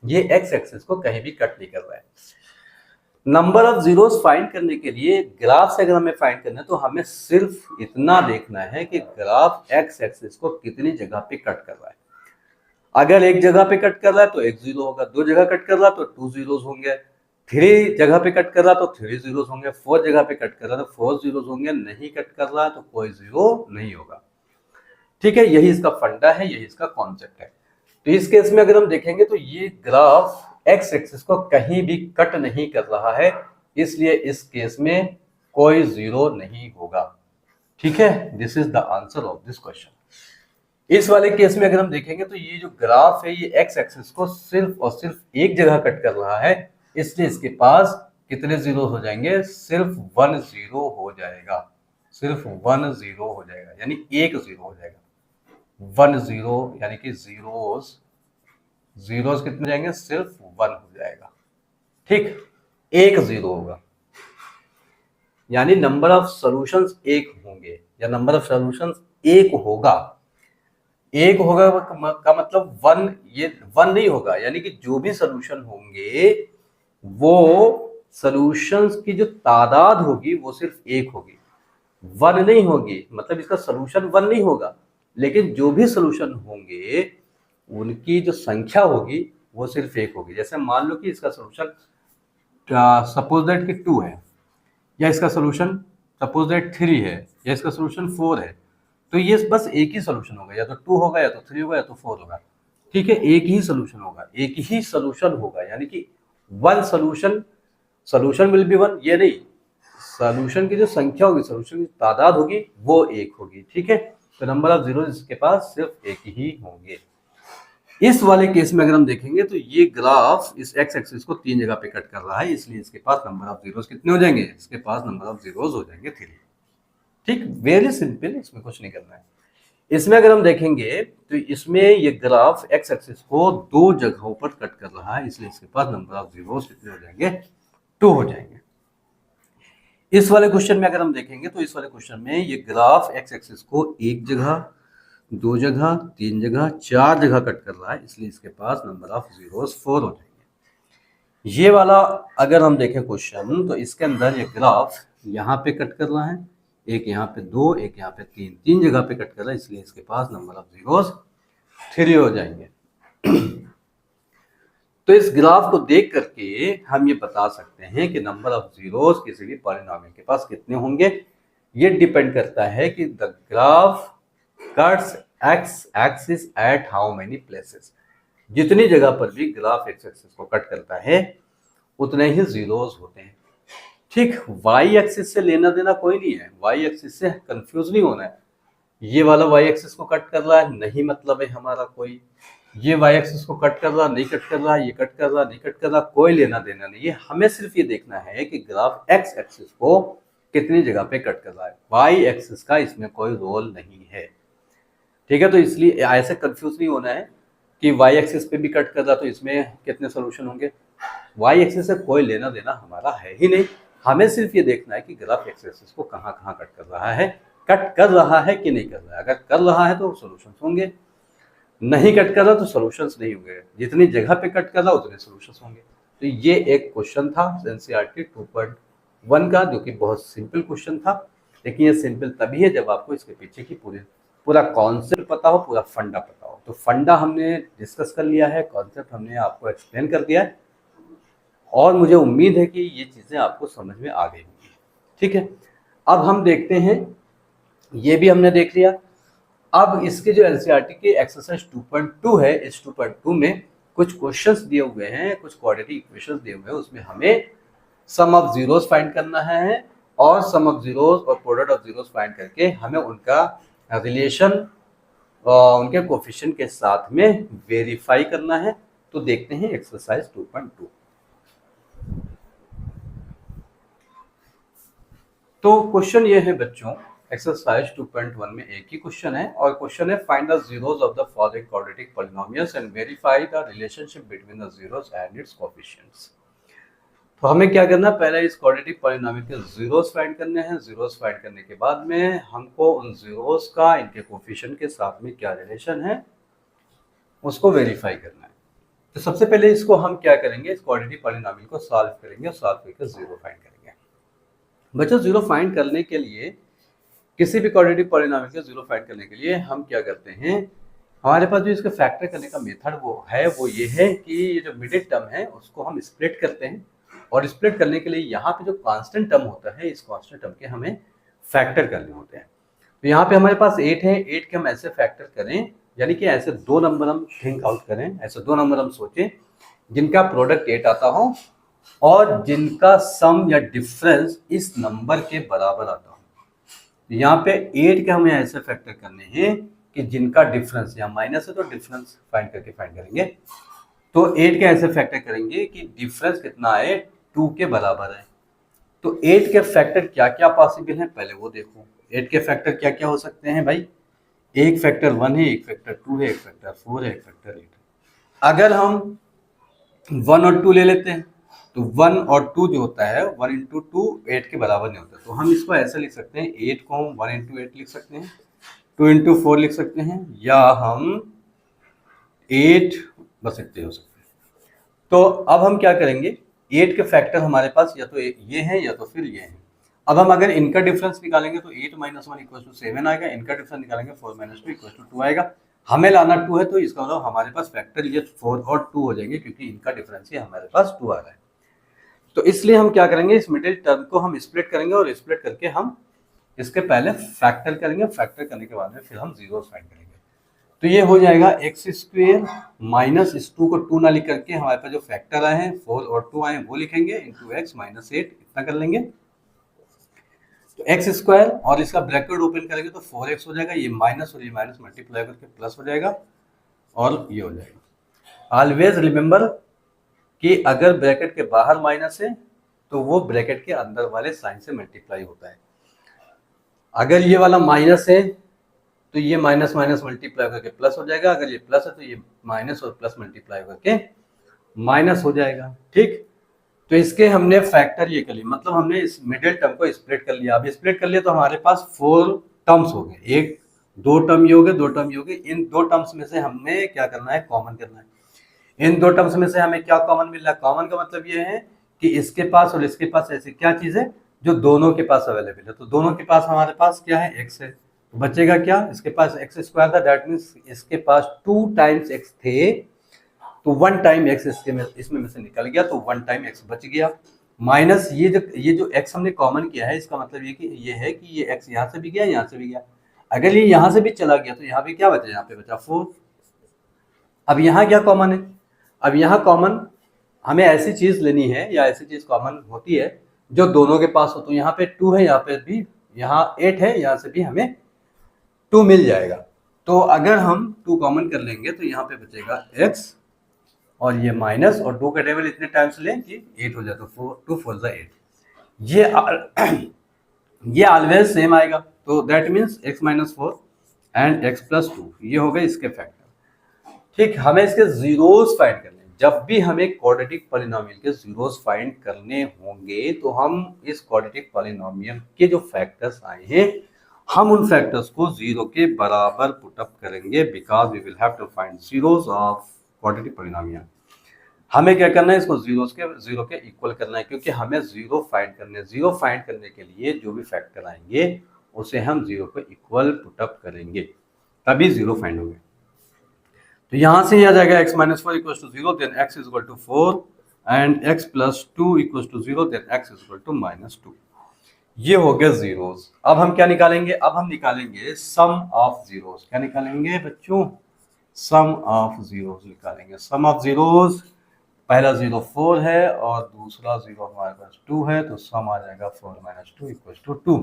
ये एक्स एक्सिस को कहीं भी कट नहीं कर रहा है। नंबर ऑफ जीरोस फाइंड करने के लिए ग्राफ से अगर हमें फाइंड करना है तो हमें सिर्फ इतना देखना है कि ग्राफ एक्स एक्सिस को कितनी जगह पे कट कर रहा है। अगर एक जगह पे कट कर रहा है तो एक जीरो होगा, दो जगह कट कर रहा है तो टू जीरोस होंगे, थ्री जगह पे कट कर रहा है तो थ्री जीरोस होंगे, फोर जगह पे कट कर रहा है तो फोर जीरोस होंगे, नहीं कट कर रहा है तो कोई जीरो नहीं होगा। ठीक है, यही इसका फंडा है, यही इसका कॉन्सेप्ट है। तो इस केस में अगर हम देखेंगे तो ये ग्राफ एक्स एक्सिस को कहीं भी कट नहीं कर रहा है, इसलिए इस केस में कोई जीरो नहीं होगा। ठीक है, this is the answer of this question. इस वाले केस में अगर हम देखेंगे तो ये जो ग्राफ है ये एक्स एक्सिस को सिर्फ और सिर्फ एक जगह कट कर रहा है, इसलिए इसके पास कितने जीरो हो जाएंगे, सिर्फ वन जीरो हो जाएगा, सिर्फ वन जीरो हो जाएगा, यानी एक जीरो हो जाएगा। वन जीरो यानी कि जीरोस जीरोस कितने जाएंगे, सिर्फ वन हो जाएगा। ठीक, एक जीरो होगा, यानी नंबर ऑफ सॉल्यूशंस एक होंगे, या नंबर ऑफ सॉल्यूशंस एक होगा। एक होगा का मतलब वन, ये वन नहीं होगा, यानी कि जो भी सॉल्यूशन होंगे वो सॉल्यूशंस की जो तादाद होगी वो सिर्फ एक होगी, वन नहीं होगी। मतलब इसका सॉल्यूशन वन नहीं होगा, लेकिन जो भी सॉल्यूशन होंगे उनकी जो संख्या होगी वो सिर्फ एक होगी। जैसे मान लो कि इसका सॉल्यूशन सपोज दैट कि टू है, या इसका सॉल्यूशन सपोज दैट थ्री है, या इसका सॉल्यूशन फोर है, तो ये बस एक ही सॉल्यूशन होगा, या तो टू होगा, या तो थ्री होगा, या तो फोर होगा। ठीक है, एक ही सॉल्यूशन होगा, एक ही सॉल्यूशन होगा, यानी कि one solution, solution will be one, ये नहीं, सॉल्यूशन की जो संख्या होगी, सॉल्यूशन की तादाद होगी वो एक होगी। ठीक है, तो नंबर ऑफ जीरो इसके पास सिर्फ एक ही होंगे। इस वाले केस में अगर हम देखेंगे तो ये ग्राफ इस एक्स एक्सिस को तीन जगह पे कट कर रहा है, इसलिए इसके पास नंबर ऑफ जीरोस कितने हो जाएंगे, इसके पास नंबर ऑफ जीरोस हो जाएंगे थ्री। ठीक, वेरी सिंपल, इसमें कुछ नहीं करना है। इसमें अगर हम देखेंगे तो इसमें ये ग्राफ एक्स एक्सिस को दो जगहों पर कट कर रहा है, इसलिए इसके पास नंबर ऑफ जीरोस कितने हो जाएंगे, टू हो जाएंगे। इस वाले क्वेश्चन में अगर हम देखेंगे तो इस वाले क्वेश्चन में ये ग्राफ एक्स एक्सिस को एक जगह, दो जगह, तीन जगह, चार जगह कट कर रहा है, इसलिए इसके पास नंबर ऑफ जीरोस फोर हो जाएंगे। ये वाला अगर हम देखें क्वेश्चन तो इसके अंदर ये ग्राफ यहाँ पे कट कर रहा है, एक यहाँ पे दो, एक यहाँ पे तीन, तीन जगह पे कट कर रहा है, इसलिए इसके पास नंबर ऑफ जीरोस थ्री हो जाएंगे। तो इस ग्राफ को देख करके हम ये बता सकते हैं कि नंबर ऑफ जीरोस किसी भी पॉलिनोमियल के पास कितने होंगे। ये डिपेंड करता है कि the graph cuts x axis at how many places. जितनी जगह पर भी ग्राफ एक्स एक्सिस को कट करता है उतने ही जीरोस होते हैं। ठीक, वाई एक्सिस से लेना देना कोई नहीं है, वाई एक्सिस से कंफ्यूज नहीं होना है। ये वाला वाई एक्सिस को कट कर रहा है, नहीं मतलब है हमारा कोई, ये वाई एक्सिस को कट कर रहा, नहीं कट कर रहा, ये कट कर रहा, नहीं कट कर रहा, कोई लेना देना नहीं है। हमें सिर्फ ये देखना है कि ग्राफ एक्स एक्सिस को कितनी जगह पे कट कर रहा है, वाई एक्सिस का इसमें कोई रोल नहीं है। ठीक है, तो इसलिए ऐसे कंफ्यूज नहीं होना है कि वाई एक्सिस पे भी कट कर रहा तो इसमें कितने सोल्यूशन होंगे, वाई एक्सिस से कोई लेना देना हमारा है ही नहीं। हमें सिर्फ ये देखना है कि ग्राफ एक्स एक्सिस को कहाँ कहाँ कट कर रहा है, कट कर रहा है कि नहीं कर रहा है। अगर कर रहा है तो सोल्यूशन होंगे, नहीं कट कर रहा तो सोल्यूशंस नहीं होंगे, जितनी जगह पे कट कर रहा उतने सोल्यूशंस होंगे। तो ये एक क्वेश्चन था एनसीईआरटी 2.1 का, जो कि बहुत सिंपल क्वेश्चन था, लेकिन ये सिंपल तभी है जब आपको इसके पीछे की पूरा कॉन्सेप्ट पता हो, पूरा फंडा पता हो। तो फंडा हमने डिस्कस कर लिया है, कॉन्सेप्ट हमने आपको एक्सप्लेन कर दिया है, और मुझे उम्मीद है कि ये चीज़ें आपको समझ में आ गई होंगी। ठीक है, अब हम देखते हैं, ये भी हमने देख लिया। अब इसके जो एनसीईआरटी के एक्सरसाइज 2.2 है, इस 2.2 में कुछ क्वेश्चंस दिए हुए हैं, कुछ क्वाड्रेटिक इक्वेशंस दिए हुए हैं, उसमें हमें सम ऑफ जीरोस फाइंड करना है, और सम ऑफ जीरोस और प्रोडक्ट ऑफ जीरोस फाइंड करके हमें उनका रिलेशन उनके कोफिशिएंट के साथ में वेरीफाई करना है। तो देखते हैं एक्सरसाइज 2.2। तो क्वेश्चन ये है बच्चों, एक्सरसाइज 2.1 में एक ही क्वेश्चन है, और क्वेश्चन है find the zeros of the following quadratic polynomials and verify the relationship between the zeros and it's coefficients. तो हमें क्या करना है, पहले इस क्वाड्रेटिक पॉलिनोमियल के जीरोस फाइंड करने हैं। जीरोस फाइंड करने के बाद में हमको उन जीरोस का इनके कोफिशिएंट के साथ में क्या रिलेशन है उसको वेरीफाई करना है। तो सबसे पहले इसको हम क्या करेंगे, इस क्वाड्रेटिक पॉलिनोमियल को सॉल्व करेंगे, और सॉल्व करके जीरो फाइंड करेंगे। बच्चों, जीरो फाइंड करने के लिए, किसी भी क्वाड्रेटिक पॉलिनोमियल के जीरो फाइंड करने के लिए हम क्या करते हैं, हमारे पास जो इसके फैक्टर करने का मेथड वो ये है कि ये जो मिडिल टर्म है उसको हम स्प्लिट करते हैं, और स्प्लिट करने के लिए यहाँ पे जो कांस्टेंट टर्म होता है, इस कांस्टेंट टर्म के हमें फैक्टर करने होते हैं। तो यहाँ पे हमारे पास 8 है, 8 के हम ऐसे फैक्टर करें, यानी कि ऐसे दो नंबर हम थिंक आउट करें, ऐसे दो नंबर हम सोचें जिनका प्रोडक्ट 8 आता हो और जिनका सम या डिफरेंस इस नंबर के बराबर आता हो। यहाँ पे 8 के हमें ऐसे फैक्टर करने हैं कि जिनका डिफरेंस, यहाँ माइनस है तो डिफरेंस फाइंड करेंगे। तो 8 के ऐसे फैक्टर करेंगे कि डिफरेंस कितना है, 2 के बराबर है। तो 8 के फैक्टर क्या क्या पॉसिबल है पहले वो देखो। 8 के फैक्टर क्या क्या हो सकते हैं भाई, एक फैक्टर 1 है, एक फैक्टर 2 है, एक फैक्टर 4 है, एक फैक्टर 8 है। अगर हम 1 और 2 ले लेते हैं तो 1 और 2 जो होता है 1 इंटू 2 8 के बराबर नहीं होता, तो हम इसको ऐसे लिख सकते हैं, 8 को हम 1 इंटू 8 लिख सकते हैं, 2 इंटू 4 लिख सकते हैं, या हम 8 बस इतने हो सकते हैं। तो अब हम क्या करेंगे, 8 के फैक्टर हमारे पास या तो ये हैं या तो फिर ये हैं। अब हम अगर इनका डिफरेंस निकालेंगे तो 8 माइनस 1 इक्वल टू 7 आएगा, इनका डिफरेंस निकालेंगे 4 माइनस 2 इक्वल टू 2 आएगा। हमें लाना 2 है तो इसका मतलब हमारे पास फैक्टर ये 4 और 2 हो जाएंगे, क्योंकि इनका डिफरेंस ही हमारे पास 2 आ रहा है। तो इसलिए हम क्या करेंगे, इस मिडिल टर्म को हम स्प्लिट करेंगे, और स्प्लिट करके हम इसके पहले फैक्टर करेंगे, फैक्टर करने के बाद में फिर हम जीरो फाइंड करेंगे। तो ये हो जाएगा एक्स स्क्वेयर माइनस इस 2 को 2 ना लिख करके हमारे पास जो फैक्टर आए हैं 4 और 2 आए हैं वो लिखेंगे, इंटू एक्स माइनस 8 इतना कर लेंगे। तो एक्स स्क्वायर और इसका ब्रैकेट ओपन करेंगे तो 4x हो जाएगा, ये माइनस और ये माइनस मल्टीप्लाई करके प्लस हो जाएगा, और ये हो जाएगा। ऑलवेज रिमेंबर कि अगर ब्रैकेट के बाहर माइनस है तो वो ब्रैकेट के अंदर वाले साइन से मल्टीप्लाई होता है। अगर ये वाला माइनस है तो ये माइनस माइनस मल्टीप्लाई करके प्लस हो जाएगा, अगर ये प्लस है तो ये माइनस और प्लस मल्टीप्लाई करके माइनस हो जाएगा। ठीक, तो इसके हमने फैक्टर ये कर लिया, मतलब हमने इस मिडिल टर्म को स्प्लिट कर लिया। अब स्प्लिट कर लिया तो हमारे पास 4 टर्म्स हो गए, एक दो टर्म ये हो गए, दो टर्म ये हो गए। इन दो टर्म्स में से हमें क्या करना है, कॉमन करना है। इन दो टर्म्स में से हमें क्या कॉमन मिल रहा है, कॉमन का मतलब ये है कि इसके पास और इसके पास ऐसी क्या चीज है जो दोनों के पास अवेलेबल है। तो दोनों के पास हमारे पास क्या है, एक्स है, तो बचेगा क्या, इसके पास एक्स स्क्वायर था, दैट मीन्स इसके पास 2 टाइम्स एक्स थे, तो 1 टाइम एक्स इसमें में से निकल गया, तो 1 टाइम एक्स बच गया। माइनस ये जो एक्स हमने कॉमन किया है, इसका मतलब ये है कि ये एक्स यहाँ से भी गया, यहाँ से भी गया। अगर ये यहाँ से भी चला गया तो यहाँ पे क्या बचा, यहाँ पे बचा 4। अब यहाँ क्या कॉमन है, अब यहाँ कॉमन हमें ऐसी चीज लेनी है या ऐसी चीज कॉमन होती है जो दोनों के पास हो। तो यहाँ पे 2 है, यहाँ पे भी, यहाँ 8 है, यहाँ से भी हमें 2 मिल जाएगा। तो अगर हम 2 कॉमन कर लेंगे तो यहाँ पे बचेगा x, और ये माइनस, और 2 का टेबल इतने टाइम्स लें कि 8 हो जाए, तो 2 4 8। ये ऑलवेज सेम आएगा, तो that means x minus 4 and x plus 2, ये हो गए इसके फैक्टर। ठीक, हमें इसके जीरोस फाइंड करने, जब भी हमें क्वाड्रेटिक पॉलिनोमियल के जीरोस फाइंड करने होंगे तो हम इस क्वाड्रेटिक पॉलिनोमियल के जो फैक्टर्स आए हैं हम उन फैक्टर्स को जीरो के बराबर पुट अप करेंगे, because we will have to find zeros of quadratic polynomial. हमें क्या करना है, इसको जीरो के इक्वल करना है, क्योंकि हमें जीरो फाइंड करने के लिए जो भी फैक्टर आएंगे उसे हम जीरो को इक्वल पुट अप करेंगे, तभी जीरो फाइंड होंगे। तो यहां से आ जाएगा x minus 4 equal to 0, then x is equal to 4 and x plus 2 equal to 0, then x is equal to minus 2। ये हो गया जीरोस। अब हम क्या निकालेंगे, अब हम निकालेंगे सम ऑफ जीरोस। क्या निकालेंगे बच्चों, सम ऑफ जीरोस निकालेंगे। सम ऑफ जीरोस, पहला जीरो 4 है और दूसरा जीरो हमारे पास 2 है, तो सम आ जाएगा 4 माइनस 2 इक्वल टू 2।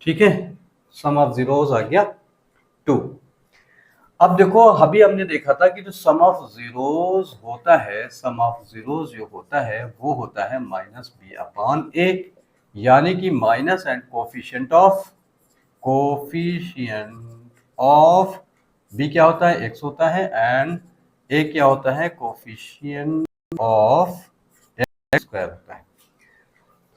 ठीक है, सम ऑफ जीरोस आ गया 2। अब देखो, अभी हमने देखा था कि जो सम ऑफ जीरोस होता है, सम ऑफ जीरोस जो होता है वो होता है माइनस बी अपॉन ए, यानी कि minus and coefficient of B क्या होता है, एक्स होता है, एंड ए क्या होता है, कोफिशिएंट ऑफ एक्स स्क्वायर होता है।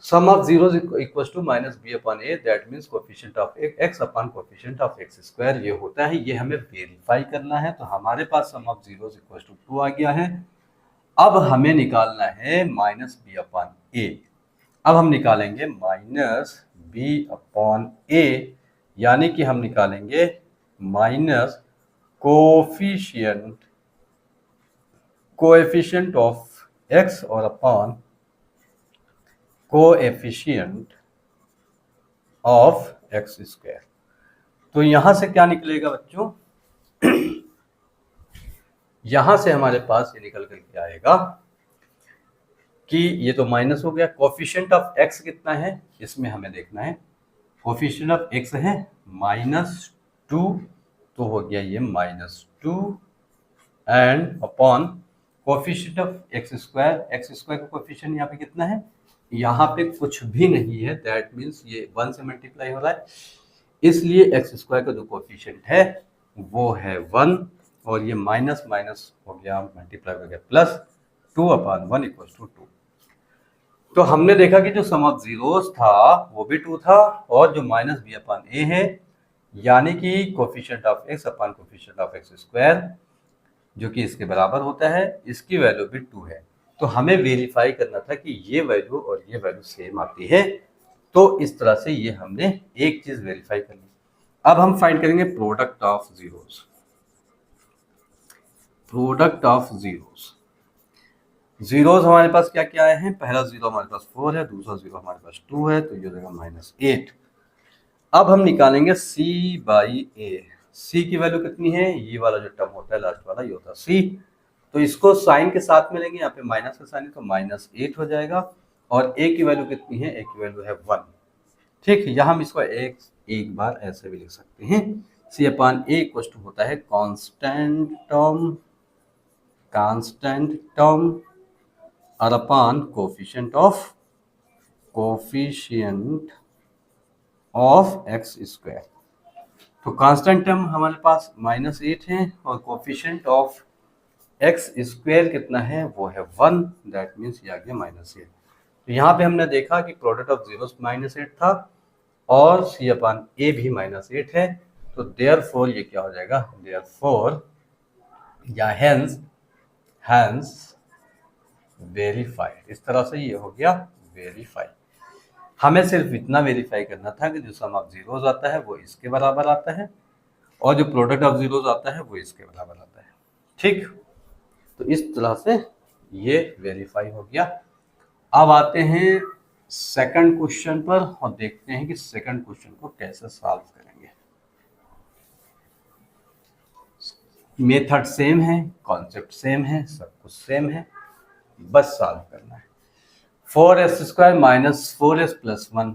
Sum of zeros equals to minus B upon A, that means coefficient of x upon coefficient of x square, ये होता है। ये हमें वेरीफाई करना है, तो हमारे पास सम ऑफ जीरोस इक्वल्स टू 2 आ गया है। अब हमें निकालना है माइनस बी अपॉन ए। अब हम निकालेंगे माइनस बी अपॉन ए, यानी कि हम निकालेंगे माइनस कोएफिशिएंट ऑफ x और upon coefficient of x square. तो यहां से क्या निकलेगा बच्चों, यहां से हमारे पास ये निकल करके आएगा कि ये तो माइनस हो गया, कोएफिशिएंट ऑफ x कितना है इसमें हमें देखना है, कोएफिशिएंट ऑफ x है -2, तो हो गया ये -2 and upon coefficient of x square का कोएफिशिएंट यहाँ पे कितना है, यहाँ पे कुछ भी नहीं है, दैट मीन्स ये 1 से मल्टीप्लाई हो रहा है, इसलिए एक्स स्क्वायर का जो कोएफिशिएंट है वो है 1 और ये माइनस माइनस हो गया मल्टीप्लाई हो गया प्लस 2/1 इक्वल्स टू 2। तो हमने देखा कि जो सम ऑफ जीरोस था वो भी 2 था और जो माइनस b/a है यानी कि coefficient of x upon coefficient of x square जो कि इसके बराबर होता है, इसकी वैल्यू भी 2 है। तो हमें वेरीफाई करना था कि ये वैल्यू और ये वैल्यू सेम आती है, तो इस तरह से ये हमने एक चीज वेरीफाई कर ली। अब हम फाइंड करेंगे product of zeros. Product of zeros हमारे पास क्या क्या है, पहला जीरो हमारे पास 4 है, दूसरा जीरो हमारे पास 2 है, तो ये हो जाएगा -8। अब हम निकालेंगे c/a। c की वैल्यू कितनी है, ये वाला जो टर्म होता है लास्ट वाला ये होता है c, तो इसको साइन के साथ में लेंगे, यहाँ पे माइनस का साइन है तो -8 हो जाएगा और a की वैल्यू कितनी है, a की वैल्यू है 1। ठीक, यहाँ हम इसको एक बार ऐसे भी लिख सकते हैं, c/a इक्वल टू होता है कांस्टेंट टर्म और upon coefficient of x square. तो कांस्टेंट टर्म हमारे पास -8 है और कोएफिशिएंट ऑफ एक्स स्क्वायर कितना है, वो है 1, दैट मीन्स ये आ गया -8। तो यहाँ पे हमने देखा कि प्रोडक्ट ऑफ जीरोस -8 था और c/a भी -8 है, तो देयरफॉर ये क्या हो जाएगा, देयरफॉर या हेंस वेरीफाइड। इस तरह से ये हो गया वेरीफाइड। हमें सिर्फ इतना वेरीफाई करना था कि जो सम ऑफ जीरोस आता है वो इसके बराबर आता है और जो प्रोडक्ट ऑफ जीरोस आता है वो इसके बराबर आता है। ठीक, तो इस तरह से ये वेरीफाई हो गया। अब आते हैं सेकंड क्वेश्चन पर और देखते हैं कि सेकंड क्वेश्चन को कैसे सॉल्व करेंगे। मेथड सेम है, कॉन्सेप्ट सेम है, सब कुछ सेम है, बस सॉल्व करना है। 4s² - 4s + 1।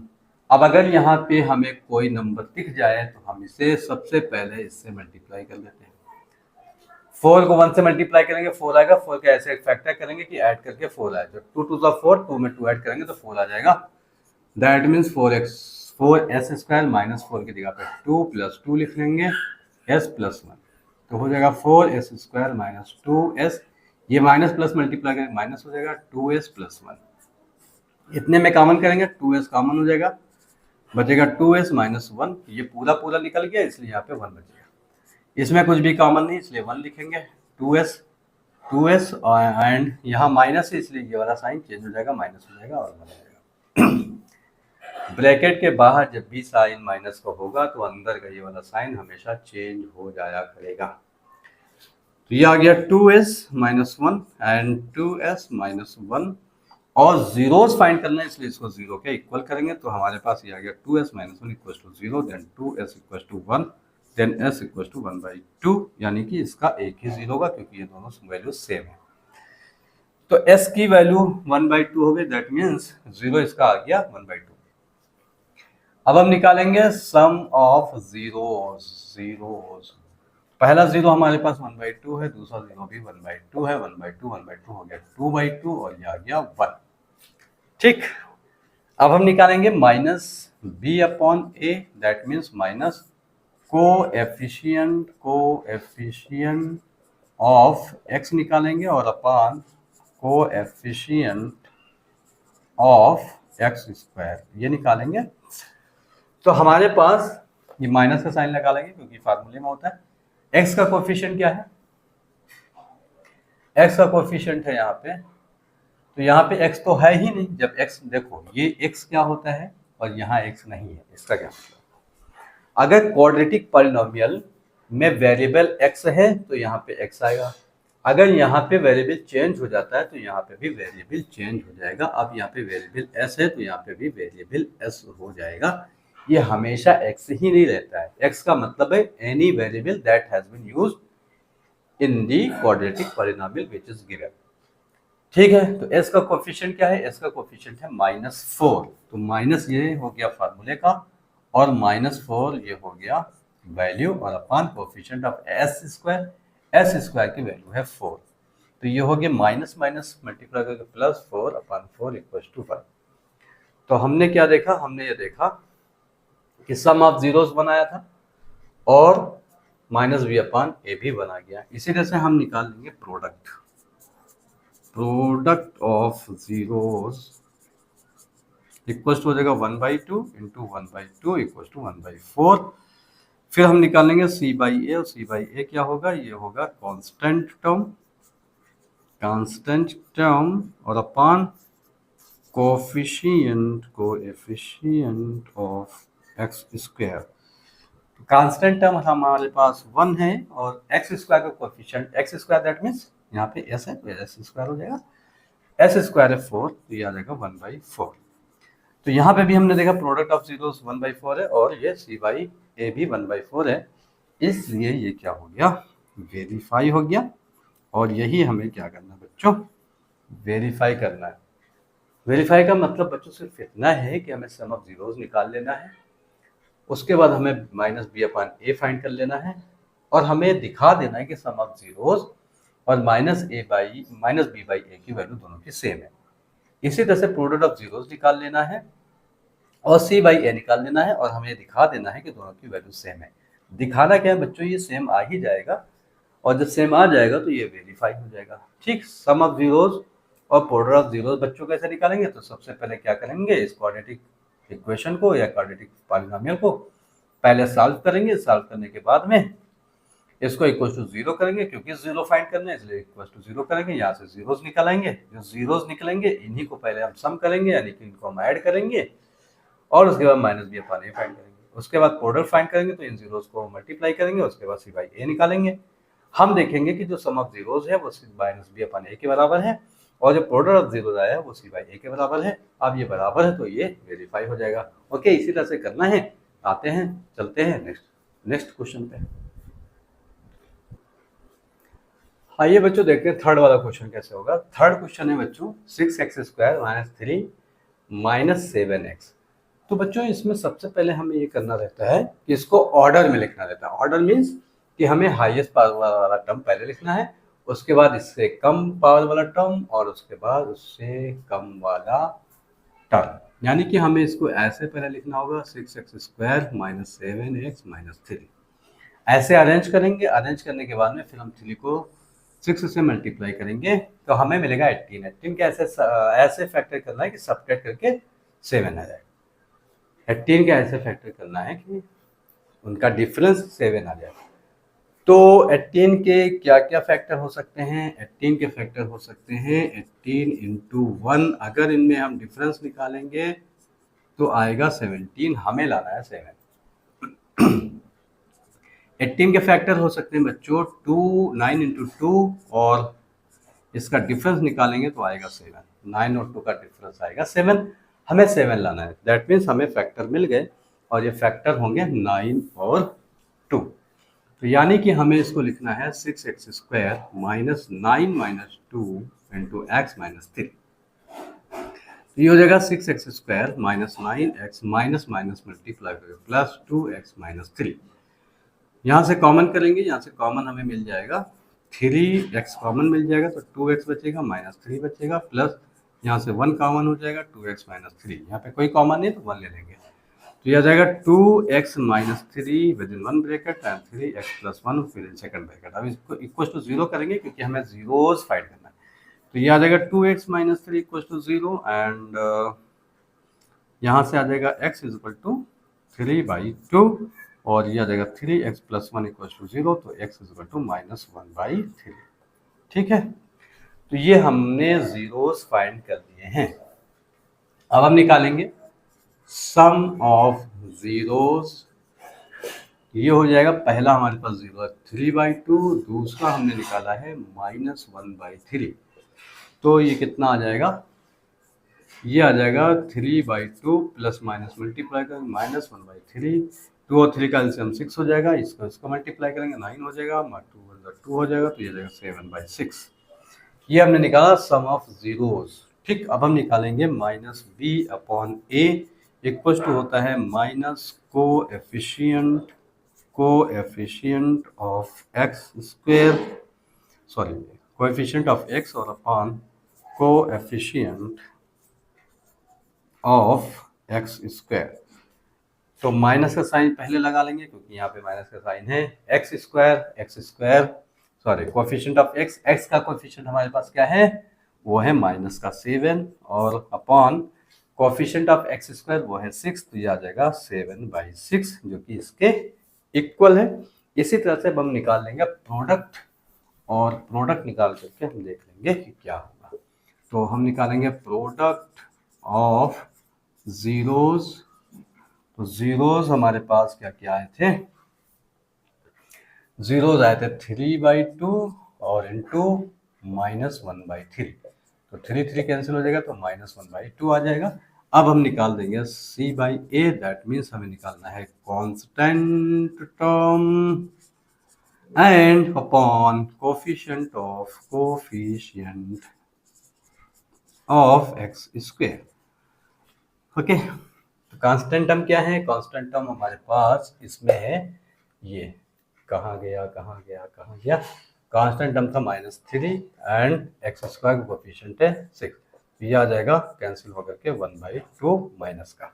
अब अगर यहाँ पे हमें कोई नंबर दिख जाए तो हम इसे सबसे पहले इससे मल्टीप्लाई कर लेते हैं। 4 को 1 से मल्टीप्लाई करेंगे 4 आएगा, 4 का ऐसे फैक्टर करेंगे कि ऐड करके 4 आए, जब 2 2 4, 2 में 2 ऐड करेंगे तो 4 आ जाएगा। दैट मीन्स 4s² - 4 की जगह पे 2 + 2 लिख लेंगे s + 1, तो हो जाएगा 4s² - 2s। ये माइनस प्लस मल्टीप्लाई करेंगे माइनस हो जाएगा 2s + 1। इतने में कॉमन करेंगे 2s कॉमन हो जाएगा, बचेगा 2s - 1। ये पूरा निकल गया इसलिए यहाँ पे 1 बचेगा। इसमें कुछ भी कॉमन नहीं इसलिए 1 लिखेंगे, 2s एंड यहाँ माइनस है इसलिए ये वाला साइन चेंज हो जाएगा, माइनस हो जाएगा और 1 हो जाएगा। ब्रैकेट के बाहर जब भी साइन माइनस का होगा तो अंदर का ये वाला साइन हमेशा चेंज हो जाया करेगा। तो ये आ गया 2s - 1 एंड 2s - 1 और जीरोस फाइंड करना है इसलिए इसको जीरो के इक्वल करेंगे, तो हमारे पास ये आ गया 2s - 1 equal to 0, then 2s equal to 1, then s equal to 1/2, यानी कि इसका एक ही जीरो होगा क्योंकि ये दोनों वैल्यू सेम है। तो s की वैल्यू 1/2 हो गई, दैट मीन्स जीरो इसका आ गया 1/2। अब हम निकालेंगे सम ऑफ जीरोस। पहला जीरो हमारे पास 1/2 है, दूसरा जीरो भी 1/2 है, 1/2 हो गया 2/2 और ये आ गया 1। ठीक, अब हम निकालेंगे -b/a, that means minus coefficient of x निकालेंगे और अपॉन कोएफिशिएंट ऑफ x² ये निकालेंगे। तो हमारे पास ये माइनस का साइन लगा लेंगे क्योंकि फार्मूले में होता है। x का कोएफिशिएंट क्या है, x का कोएफिशिएंट है यहाँ पे, तो यहाँ पे x तो है ही नहीं। जब x देखो ये x क्या होता है और यहाँ x नहीं है, इसका क्या मतलब, अगर क्वाड्रेटिक पॉलिनोमियल में वेरिएबल x है तो यहाँ पे x आएगा। अगर यहाँ पे वेरिएबल चेंज हो जाता है तो यहाँ पे भी वेरिएबल चेंज हो जाएगा। अब यहाँ पे वेरिएबल s है तो यहाँ पे भी वेरिएबल s हो जाएगा। ये हमेशा x ही नहीं रहता है। x का मतलब है any variable that has been used in the quadratic polynomial which is given. ठीक है, तो s का कोफिशिएंट क्या है? s का कोफिशिएंट है -4। तो माइनस ये हो गया फार्मूले का और -4 ये हो गया वैल्यू और अपान कोफिशिएंट ऑफ s स्क्वायर की वैल्यू है 4। तो ये हो गया माइनस माइनस मल्टीप्लाई करके +4 अपान 4 इक्वल्स टू 1। तो हमने क्या देखा? हमने ये देखा कि सम ऑफ जीरोस बनाया था और -b अपान a भी बना गया। इसी तरह से हम निकाल लेंगे product of zeros equals to हो जाएगा 1/2 इंटू 1/2 इक्वल्स टू 1/4। फिर हम निकालेंगे c बाई ए और c बाई ए क्या होगा? ये होगा कांस्टेंट टर्म और upon coefficient of x square. Constant term हमारे पास 1 है और एक्स स्क्वायर का coefficient x square that means यहाँ पे s है तो s स्क्वायर हो जाएगा। s स्क्वायर है 4 तो ये आ जाएगा 1/4। तो यहाँ पे भी हमने देखा प्रोडक्ट ऑफ जीरोस 1/4 है और ये c बाई ए भी 1/4 है, इसलिए ये क्या हो गया? वेरीफाई हो गया। और यही हमें क्या करना है बच्चों? वेरीफाई करना है। वेरीफाई का मतलब बच्चों सिर्फ इतना है कि हमें सम ऑफ जीरोस निकाल लेना है, उसके बाद हमें -b अपान a फाइंड कर लेना है और हमें दिखा देना है कि सम ऑफ जीरोस और -b बाई a की वैल्यू दोनों की सेम है। इसी तरह से प्रोडक्ट ऑफ जीरोस निकाल लेना है और c बाई a निकाल लेना है और हमें दिखा देना है कि दोनों की वैल्यू सेम है। दिखाना क्या है बच्चों? ये सेम आ ही जाएगा और जब सेम आ जाएगा तो ये वेरीफाई हो जाएगा। ठीक, सम ऑफ जीरोस और प्रोडक्ट ऑफ जीरोस बच्चों कैसे निकालेंगे? तो सबसे पहले क्या करेंगे? इस क्वाड्रेटिक इक्वेशन को या क्वाड्रेटिक पॉलिनोमियल को पहले सॉल्व करेंगे। सॉल्व करने के बाद में इसको इक्वल टू 0 करेंगे, क्योंकि 0 फाइंड करना है इसलिए इक्वल टू 0 करेंगे। यहाँ से जीरोस निकालेंगे, जो जीरोस निकलेंगे इन्हीं को पहले हम सम करेंगे, यानी कि इनको हम ऐड करेंगे और उसके बाद -b अपान a फाइंड करेंगे। उसके बाद प्रोडक्ट फाइंड करेंगे तो इन जीरोस को मल्टीप्लाई करेंगे, उसके बाद c बाई a निकालेंगे। हम देखेंगे कि जो सम ऑफ जीरोस है वो -b अपान a के बराबर है और जो प्रोडक्ट ऑफ जीरोस आया है वो c बाई a के बराबर है। अब ये बराबर है तो ये वेरीफाई हो जाएगा। ओके, इसी तरह से करना है। आते हैं, चलते हैं नेक्स्ट क्वेश्चन पे। आइए बच्चों देखते हैं थर्ड वाला क्वेश्चन कैसे होगा। थर्ड क्वेश्चन है बच्चों 6x² - 3 - 7x। तो बच्चों इसमें सबसे पहले हमें ये करना रहता है कि इसको ऑर्डर में लिखना रहता है। ऑर्डर मीन्स कि हमें हाईएस्ट पावर वाला टर्म पहले लिखना है, उसके बाद इससे कम पावर वाला टर्म और उसके बाद उससे कम वाला टर्म। यानी कि हमें इसको ऐसे पहले लिखना होगा 6x² - 7x - 3। ऐसे अरेंज करेंगे। अरेंज करने के बाद में फिर हम 3 को 6 से मल्टीप्लाई करेंगे तो हमें मिलेगा 18। 18 के ऐसे फैक्टर करना है कि सब्ट्रैक्ट करके 7 आ जाए। 18 का ऐसे फैक्टर करना है कि उनका डिफरेंस 7 आ जाए। तो 18 के क्या क्या फैक्टर हो सकते हैं? 18 के फैक्टर हो सकते हैं 18 इंटू 1। अगर इनमें हम डिफरेंस निकालेंगे तो आएगा 17। हमें लाना है 7। 18 के फैक्टर हो सकते हैं बच्चों 9 इंटू 2 और इसका डिफरेंस निकालेंगे तो आएगा 7। 9 और 2 का डिफरेंस आएगा 7। हमें 7 लाना है। दैट मीन्स हमें फैक्टर मिल गए और ये फैक्टर होंगे 9 और 2। तो यानी कि हमें इसको लिखना है 6x² - 9 - 2 इंटू x - 3। ये हो जाएगा 6x² - 9x माइनस मल्टीप्लाई करके +2x - 3। यहाँ से कॉमन करेंगे, यहाँ से कॉमन हमें मिल जाएगा 3x कॉमन मिल जाएगा तो 2x बचेगा -3 बचेगा प्लस यहाँ से 1 कॉमन हो जाएगा 2x - 3। यहाँ पे कोई कॉमन नहीं तो 1 ले लेंगे तो यह आ जाएगा 2x - 3 with in 1 bracket and 3x + 1 फिर इन सेकंड ब्रैकेट। अब इसको इक्वल टू 0 करेंगे क्योंकि हमें जीरोस फाइंड करना है। तो ये आ जाएगा 2x - 3 इक्वल टू 0 एंड यहाँ से आ जाएगा x = 3/2 और ये आ जाएगा 3x + 1 = 0 तो x = -1/3। ठीक है, तो ये हमने जीरोस फाइंड कर दिए हैं। अब हम निकालेंगे सम ऑफ जीरोस ये हो जाएगा, पहला हमारे पास 0 है 3/2, दूसरा हमने निकाला है -1/3। तो ये कितना आ जाएगा, ये आ जाएगा 3/2 प्लस माइनस मल्टीप्लाई करेंगे -1/3, 2 और 3 का एलसीएम 6 हो जाएगा, इसको मल्टीप्लाई करेंगे 9 हो जाएगा, 2 हो जाएगा, तो ये जाएगा 7/6। ये हमने निकाला सम ऑफ जीरोस। ठीक, अब हम निकालेंगे -b/a इक्वल टू होता है minus coefficient of x square, sorry coefficient of x और upon coefficient of x square. तो माइनस का साइन पहले लगा लेंगे क्योंकि यहाँ पे माइनस का साइन है। X square sorry coefficient of x का कोएफिशिएंट हमारे पास क्या है, वो है -7 और upon coefficient of x square वो है 6, तो ये आ जाएगा 7/6 जो कि इसके इक्वल है। इसी तरह से अब हम निकाल लेंगे प्रोडक्ट, और प्रोडक्ट निकाल करके हम देख लेंगे कि क्या होगा। तो हम निकालेंगे प्रोडक्ट ऑफ जीरोज। तो जीरोज हमारे पास क्या क्या आए थे, जीरोज आए थे 3/2 और इंटू -1/3। तो 3 कैंसिल हो जाएगा तो -1/2 आ जाएगा। अब हम निकाल देंगे c/a, दैट मीन्स हमें निकालना है constant term and upon coefficient of x square. Okay, तो कांस्टेंट टर्म क्या है, कांस्टेंट टर्म हमारे पास इसमें है, ये कहाँ गया कांस्टेंट टर्म था -3 एंड एक्स स्क्वायर का कोफिशिएंट है 6, ये आ जाएगा कैंसिल होकर के 1/2 माइनस का,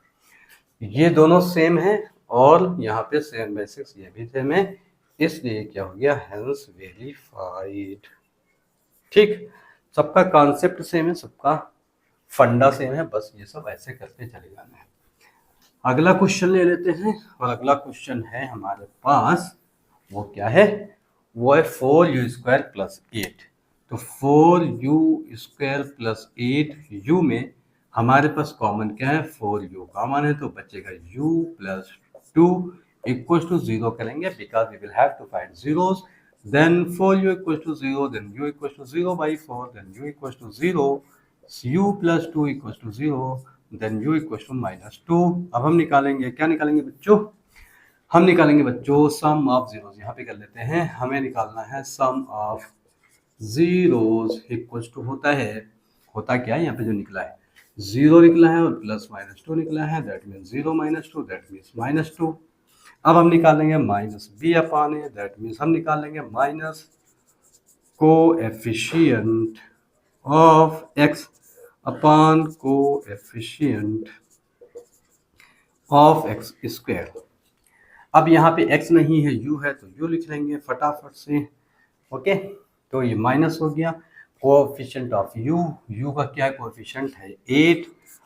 ये दोनों सेम है और यहाँ पे 7/6 ये भी सेम है, इसलिए क्या हो गया, हेंस वेरीफाइड। ठीक, सबका कॉन्सेप्ट सेम है, सबका फंडा सेम है, बस ये सब ऐसे करते चले जाना है। अगला क्वेश्चन ले लेते हैं, और अगला क्वेश्चन है हमारे पास, वो क्या है, वो है 4u² + 8। तो 4u² + 8u में हमारे पास कॉमन क्या है, 4u कॉमन है, तो बचेगा u + 2 = 0 करेंगे, because we will have to find zeros. then 4u = 0, then u = 0/4, then u = 0, u + 2 = 0, then u = -2। अब हम निकालेंगे, क्या निकालेंगे बच्चों, हम निकालेंगे बच्चों सम ऑफ जीरोस। यहाँ पे कर लेते हैं, हमें निकालना है sum of zeros equal to होता क्या है, यहाँ पे जो निकला है 0 निकला है और प्लस -2 निकला है, दैट मीन्स 0 - 2, दैट मीन्स -2। अब हम निकालेंगे -b/a, दैट मीन्स हम निकालेंगे minus coefficient of x upon coefficient of x square. अब यहाँ पे x नहीं है, u है, तो u लिख लेंगे फटाफट से। ओके, तो ये माइनस हो गया, कोएफिशिएंट ऑफ u का क्या है, कोएफिशिएंट है 8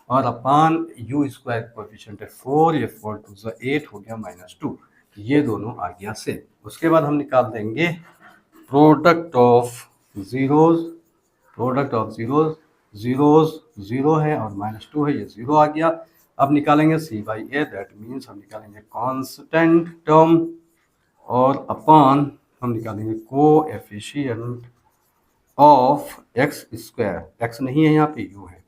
और अपान u² कोएफिशिएंट है 4, ये 4 × 2 = 8 हो गया -2, ये दोनों आ गया से। उसके बाद हम निकाल देंगे प्रोडक्ट ऑफ जीरोज, जीरोज 0 है और -2 है, ये 0 आ गया। अब निकालेंगे c/a, दैट मीन्स हम निकालेंगे कांस्टेंट टर्म और अपॉन हम निकालेंगे coefficient of x square. X नहीं है यहाँ पे, u है।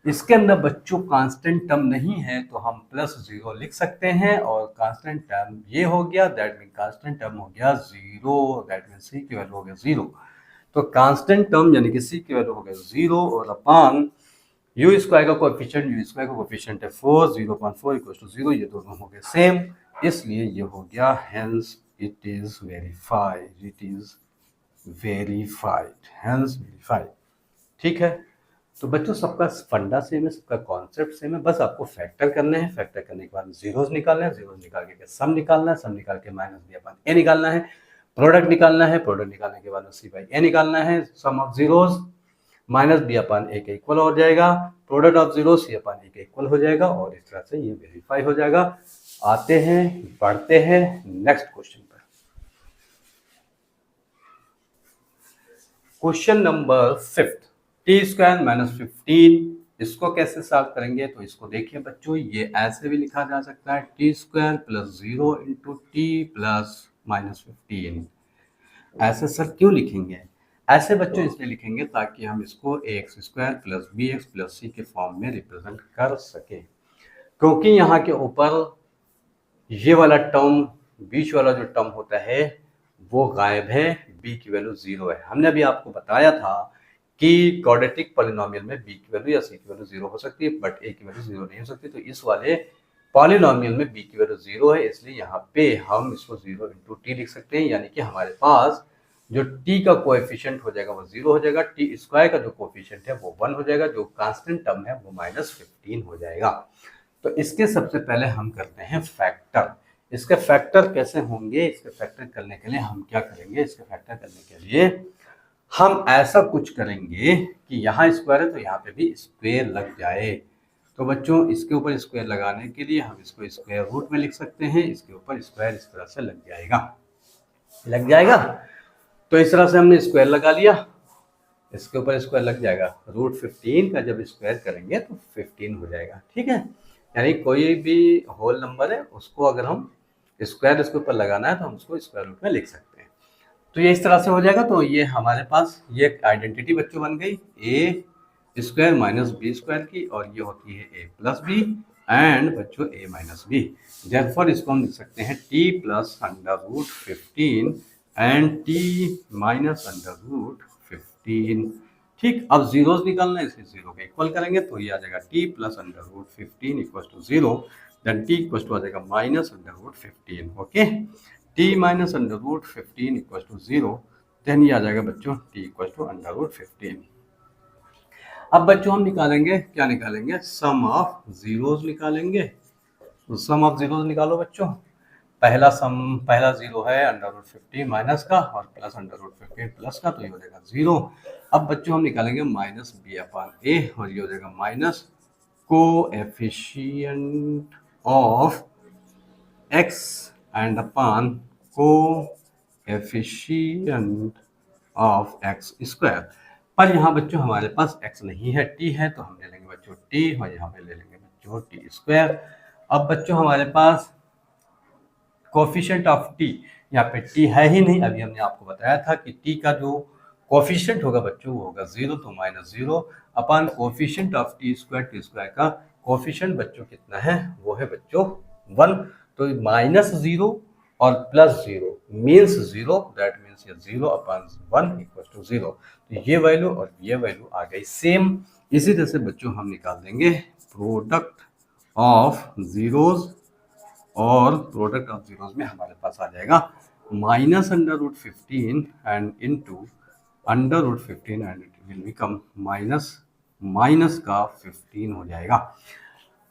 इसके अंदर बच्चों कांस्टेंट टर्म नहीं है तो हम +0 लिख सकते हैं, और कांस्टेंट टर्म ये हो गया, दैट मीन कांस्टेंट टर्म हो गया 0, दैट मीन c की वैल्यू हो गया 0। तो कांस्टेंट टर्म यानी कि c की वैल्यू हो गया 0 और अपॉन u² का कोएफिशिएंट है 4, 0/4 = 0, ये दोनों हो गए सेम, इसलिए ये हो गया हेंस इट इज वेरीफाइड। ठीक है, तो बच्चों सबका फंडा सेम है, सबका कॉन्सेप्ट सेम है, बस आपको फैक्टर करने हैं, फैक्टर करने के बाद जीरोस निकालना है, जीरोस निकाल के सम निकालना है, सम निकाल के -b/a निकालना है, प्रोडक्ट निकालना है, प्रोडक्ट निकालने के बाद c/a निकालना है, सम ऑफ जीरोस -b/a के इक्वल हो जाएगा, प्रोडक्ट ऑफ जीरो c/a के इक्वल हो जाएगा, और इस तरह से ये वेरीफाई हो जाएगा। आते हैं, बढ़ते हैं नेक्स्ट क्वेश्चन पर। क्वेश्चन नंबर 5, t² - 15 इसको कैसे सॉल्व करेंगे, तो इसको देखिए बच्चों, ये ऐसे भी लिखा जा सकता है T square plus 0 into T plus -15। ऐसे सर क्यों लिखेंगे? ऐसे बच्चों इसलिए लिखेंगे ताकि हम इसको a x square plus b x plus c के फॉर्म में रिप्रेजेंट कर सके, क्योंकि यहाँ के ऊपर ये वाला टर्म, बीच वाला जो टर्म होता है वो गायब है, b की वैल्यू 0 है। हमने अभी आपको बताया था कि क्वाड्रेटिक पॉलिनोमियल में b की वैल्यू या c की वैल्यू 0 हो सकती है, बट a की वैल्यू 0 नहीं हो सकती। तो इस वाले पॉलिनोमियल में b की वैल्यू 0 है, इसलिए यहाँ पे हम इसको 0 इंटू टी लिख सकते हैं, यानी कि हमारे पास जो t का कोएफिशिएंट हो जाएगा वो 0 हो जाएगा, टी स्क्वायर का जो कोएफिशिएंट है वो 1 हो जाएगा, जो कांस्टेंट टर्म है वो -15 हो जाएगा। तो इसके सबसे पहले हम करते हैं फैक्टर। इसके फैक्टर कैसे होंगे? इसके फैक्टर करने के लिए हम क्या करेंगे? इसके फैक्टर करने के लिए हम ऐसा कुछ करेंगे कि यहाँ स्क्वायर है तो यहाँ पे भी स्क्वायर लग जाए। तो बच्चों इसके ऊपर स्क्वायर लगाने के लिए हम इसको स्क्वायर रूट में लिख सकते हैं, इसके ऊपर स्क्वायर इस तरह से लग जाएगा। तो इस तरह से हमने स्क्वायर लगा लिया, इसके ऊपर स्क्वायर लग जाएगा। √15 का जब स्क्वायर करेंगे तो 15 हो जाएगा, ठीक है। यानी कोई भी होल नंबर है उसको अगर हम स्क्वायर इसके ऊपर लगाना है तो हम उसको स्क्वायर रूट में लिख सकते हैं। तो ये इस तरह से हो जाएगा। तो ये हमारे पास ये आइडेंटिटी बच्चों बन गई ए स्क्वायर माइनस बी स्क्वायर की, और ये होती है ए प्लस बी एंड बच्चों ए माइनस बी। देयरफॉर इसको हम लिख सकते हैं T plus √15 and T minus √15। ठीक, अब जीरोस निकालना है, इसलिए जीरो के इक्वल करेंगे तो ये आ जाएगा t plus √15 equal to 0, then t equal to आ जाएगा -√15। Okay, t minus √15 equal to 0, then ये आ जाएगा बच्चों टी इक्वल टू √15। अब बच्चों हम निकालेंगे, क्या निकालेंगे? सम ऑफ जीरोस निकालेंगे। तो सम ऑफ जीरोस निकालो बच्चों। पहला जीरो है √15 माइनस का और प्लस √15 प्लस का, तो ये हो जाएगा 0। अब बच्चों हम निकालेंगे माइनस बी अपॉन ए, और ये हो जाएगा minus coefficient of x and upon coefficient of x square. पर यहाँ बच्चों हमारे पास x नहीं है, t है, तो हम ले लेंगे बच्चों t, और यहाँ पे ले लेंगे बच्चों टी स्क्वायर। अब बच्चों हमारे पास कोफिशिएंट ऑफ t, यहाँ पे t है ही नहीं। अभी हमने आपको बताया था कि t का जो कोफिशिएंट होगा बच्चों वो होगा 0, तो -0 upon coefficient of T square का कोफिशिएंट बच्चों कितना है? वो है बच्चों 1। तो -0 और +0 मीन्स 0, दैट मीन्स ये 0 अपॉन 1 इक्वल टू 0। तो ये वैल्यू और ये वैल्यू आ गई सेम। इसी तरह से बच्चों हम निकाल देंगे प्रोडक्ट ऑफ जीरोस, और प्रोडक्ट ऑफ जीरोस में हमारे पास आ जाएगा -√15 and into √15 and it will become minus का 15 हो जाएगा।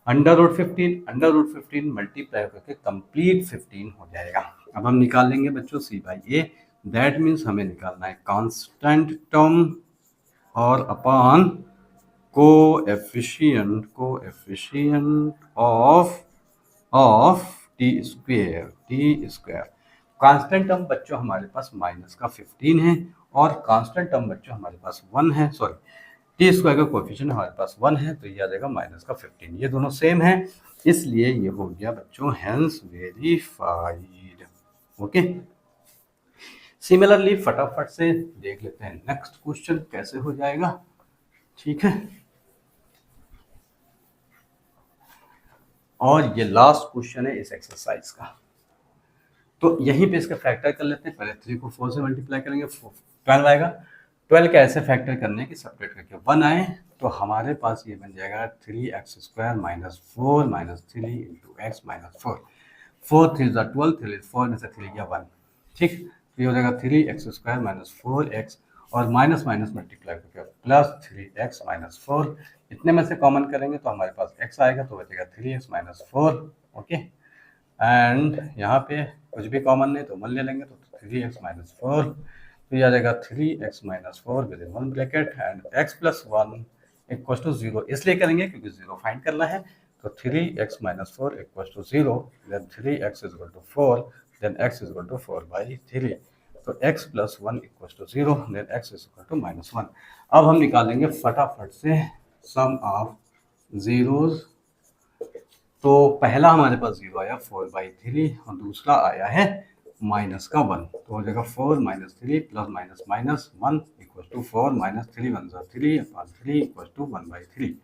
√15 मल्टीप्लाई करके कंप्लीट 15 हो जाएगा। अब हम निकाल लेंगे बच्चों c/a, दैट मीन्स हमें निकालना है कांस्टेंट टर्म और upon coefficient of T square. Constant term बच्चों हमारे पास माइनस का 15 है, और कांस्टेंट टर्म बच्चों हमारे पास 1 है, सॉरी टी स्क्वायर का कोएफिशिएंट हमारे पास 1 है, तो ये आ जाएगा माइनस का 15। ये दोनों सेम है, इसलिए ये हो गया बच्चों हेंस वेरीफाइड। ओके, सिमिलरली फटाफट से देख लेते हैं नेक्स्ट क्वेश्चन कैसे हो जाएगा। ठीक है, और ये लास्ट क्वेश्चन है इस एक्सरसाइज का। तो यहीं पे इसका फैक्टर कर लेते हैं। पहले 3 को 4 से मल्टीप्लाई करेंगे, 12 आएगा। 12 का ऐसे फैक्टर करने की सेपरेट करके 1 आए, तो हमारे पास ये बन जाएगा 3x square minus 4 minus 3 into x minus 4। 4 3 12, 3 4 में से 3 गया 1। ठीक, तो ये हो जाएगा 3x स्क्वायर माइनस 4x, और माइनस माइनस मल्टीप्लाई करके प्लस 3x माइनस 4। इतने में से कॉमन करेंगे तो हमारे पास x आएगा, तो बचेगा 3x माइनस 4। ओके, एंड यहाँ पे कुछ भी कॉमन नहीं तो 1 ले लेंगे, तो 3x माइनस 4, तो ये आ जाएगा 3x minus 4 within 1 bracket and x plus 1 equal to 0। इसलिए करेंगे क्योंकि 0 फाइंड करना है। तो 3x minus 4 equal to 0, then 3x is equal to 4, then x is equal to 4/3। तो x plus 1 equal to 0, then x is equal to -1। अब हम निकालेंगे फटाफट से सम ऑफ जीरोज, तो पहला हमारे पास जीरो आया 4/3 और दूसरा आया है माइनस का 1, तो हो जाएगा 4 minus 3 plus minus minus 1 equal to 4 minus 3 1 3 upon 3 equal to 1/3।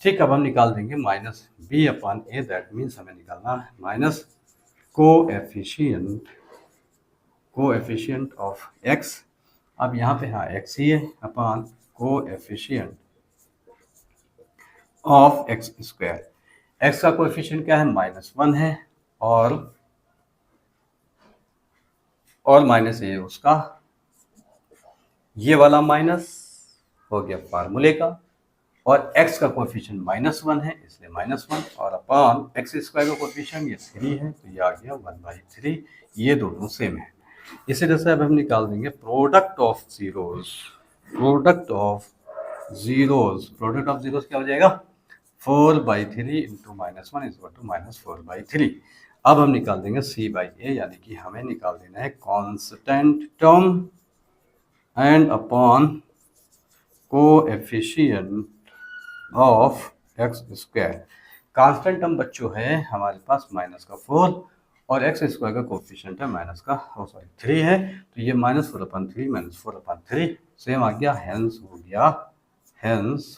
ठीक, अब हम निकाल देंगे minus B upon A, that means हमें निकालना है माइनस कोएफिशिएंट ऑफ एक्स, अब यहाँ पे हाँ एक्स ही है, upon coefficient of x square. X का कोएफिशिएंट क्या है, -1 है, और माइनस ये उसका, ये वाला माइनस हो गया फार्मूले का, और x का कोएफिशिएंट -1 है इसलिए -1, और अपॉन एक्स स्क्वायर का कोएफिशिएंट ये 3 है तो ये आ गया 1/3, ये दोनों सेम है। इसी तरह से अब हम निकाल देंगे प्रोडक्ट ऑफ जीरोज क्या हो जाएगा, 4/3 इंटू -1 इज इक्वल टू -4/3। अब हम निकाल देंगे c/a, यानी कि हमें निकाल देना है constant term and upon coefficient of x square. Constant term बच्चों है हमारे पास -4 और एक्स स्क्वायर का कोएफिशिएंट है -3 है, तो ये -4/3 सेम आ गया, हेंस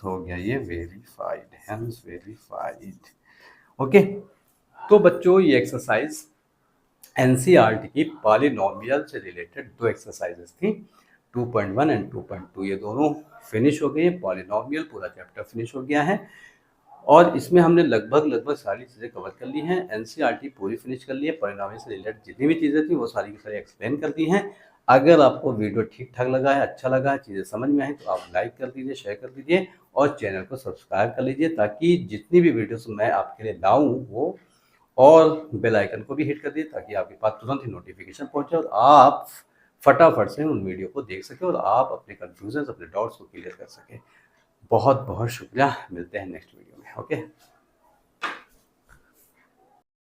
हो गया ये वेरीफाइड। ओके, तो बच्चों ये एक्सरसाइज एनसीईआरटी की पॉलिनोमियल से रिलेटेड दो एक्सरसाइजेस थी, 2.1 एंड 2.2, ये दोनों फिनिश हो गई। पॉलिनोमियल पूरा चैप्टर फिनिश हो गया है और इसमें हमने लगभग सारी चीज़ें कवर कर ली हैं। एनसीईआरटी पूरी फिनिश कर ली है, पॉलिनोमियल से रिलेटेड जितनी भी चीज़ें थी वो सारी की सारी एक्सप्लेन कर दी हैं। अगर आपको वीडियो ठीक ठाक लगा है, अच्छा लगा है, चीज़ें समझ में आई तो आप लाइक कर दीजिए, शेयर कर दीजिए और चैनल को सब्सक्राइब कर लीजिए, ताकि जितनी भी वीडियोस मैं आपके लिए लाऊं वो, और बेल आइकन को भी हिट कर दीजिए ताकि आपके पास तुरंत ही नोटिफिकेशन पहुंचे और आप फटाफट से उन वीडियो को देख सकें और आप अपने कंफ्यूजन, अपने डाउट्स को क्लियर कर सकें। बहुत बहुत शुक्रिया, मिलते हैं नेक्स्ट वीडियो में। ओके।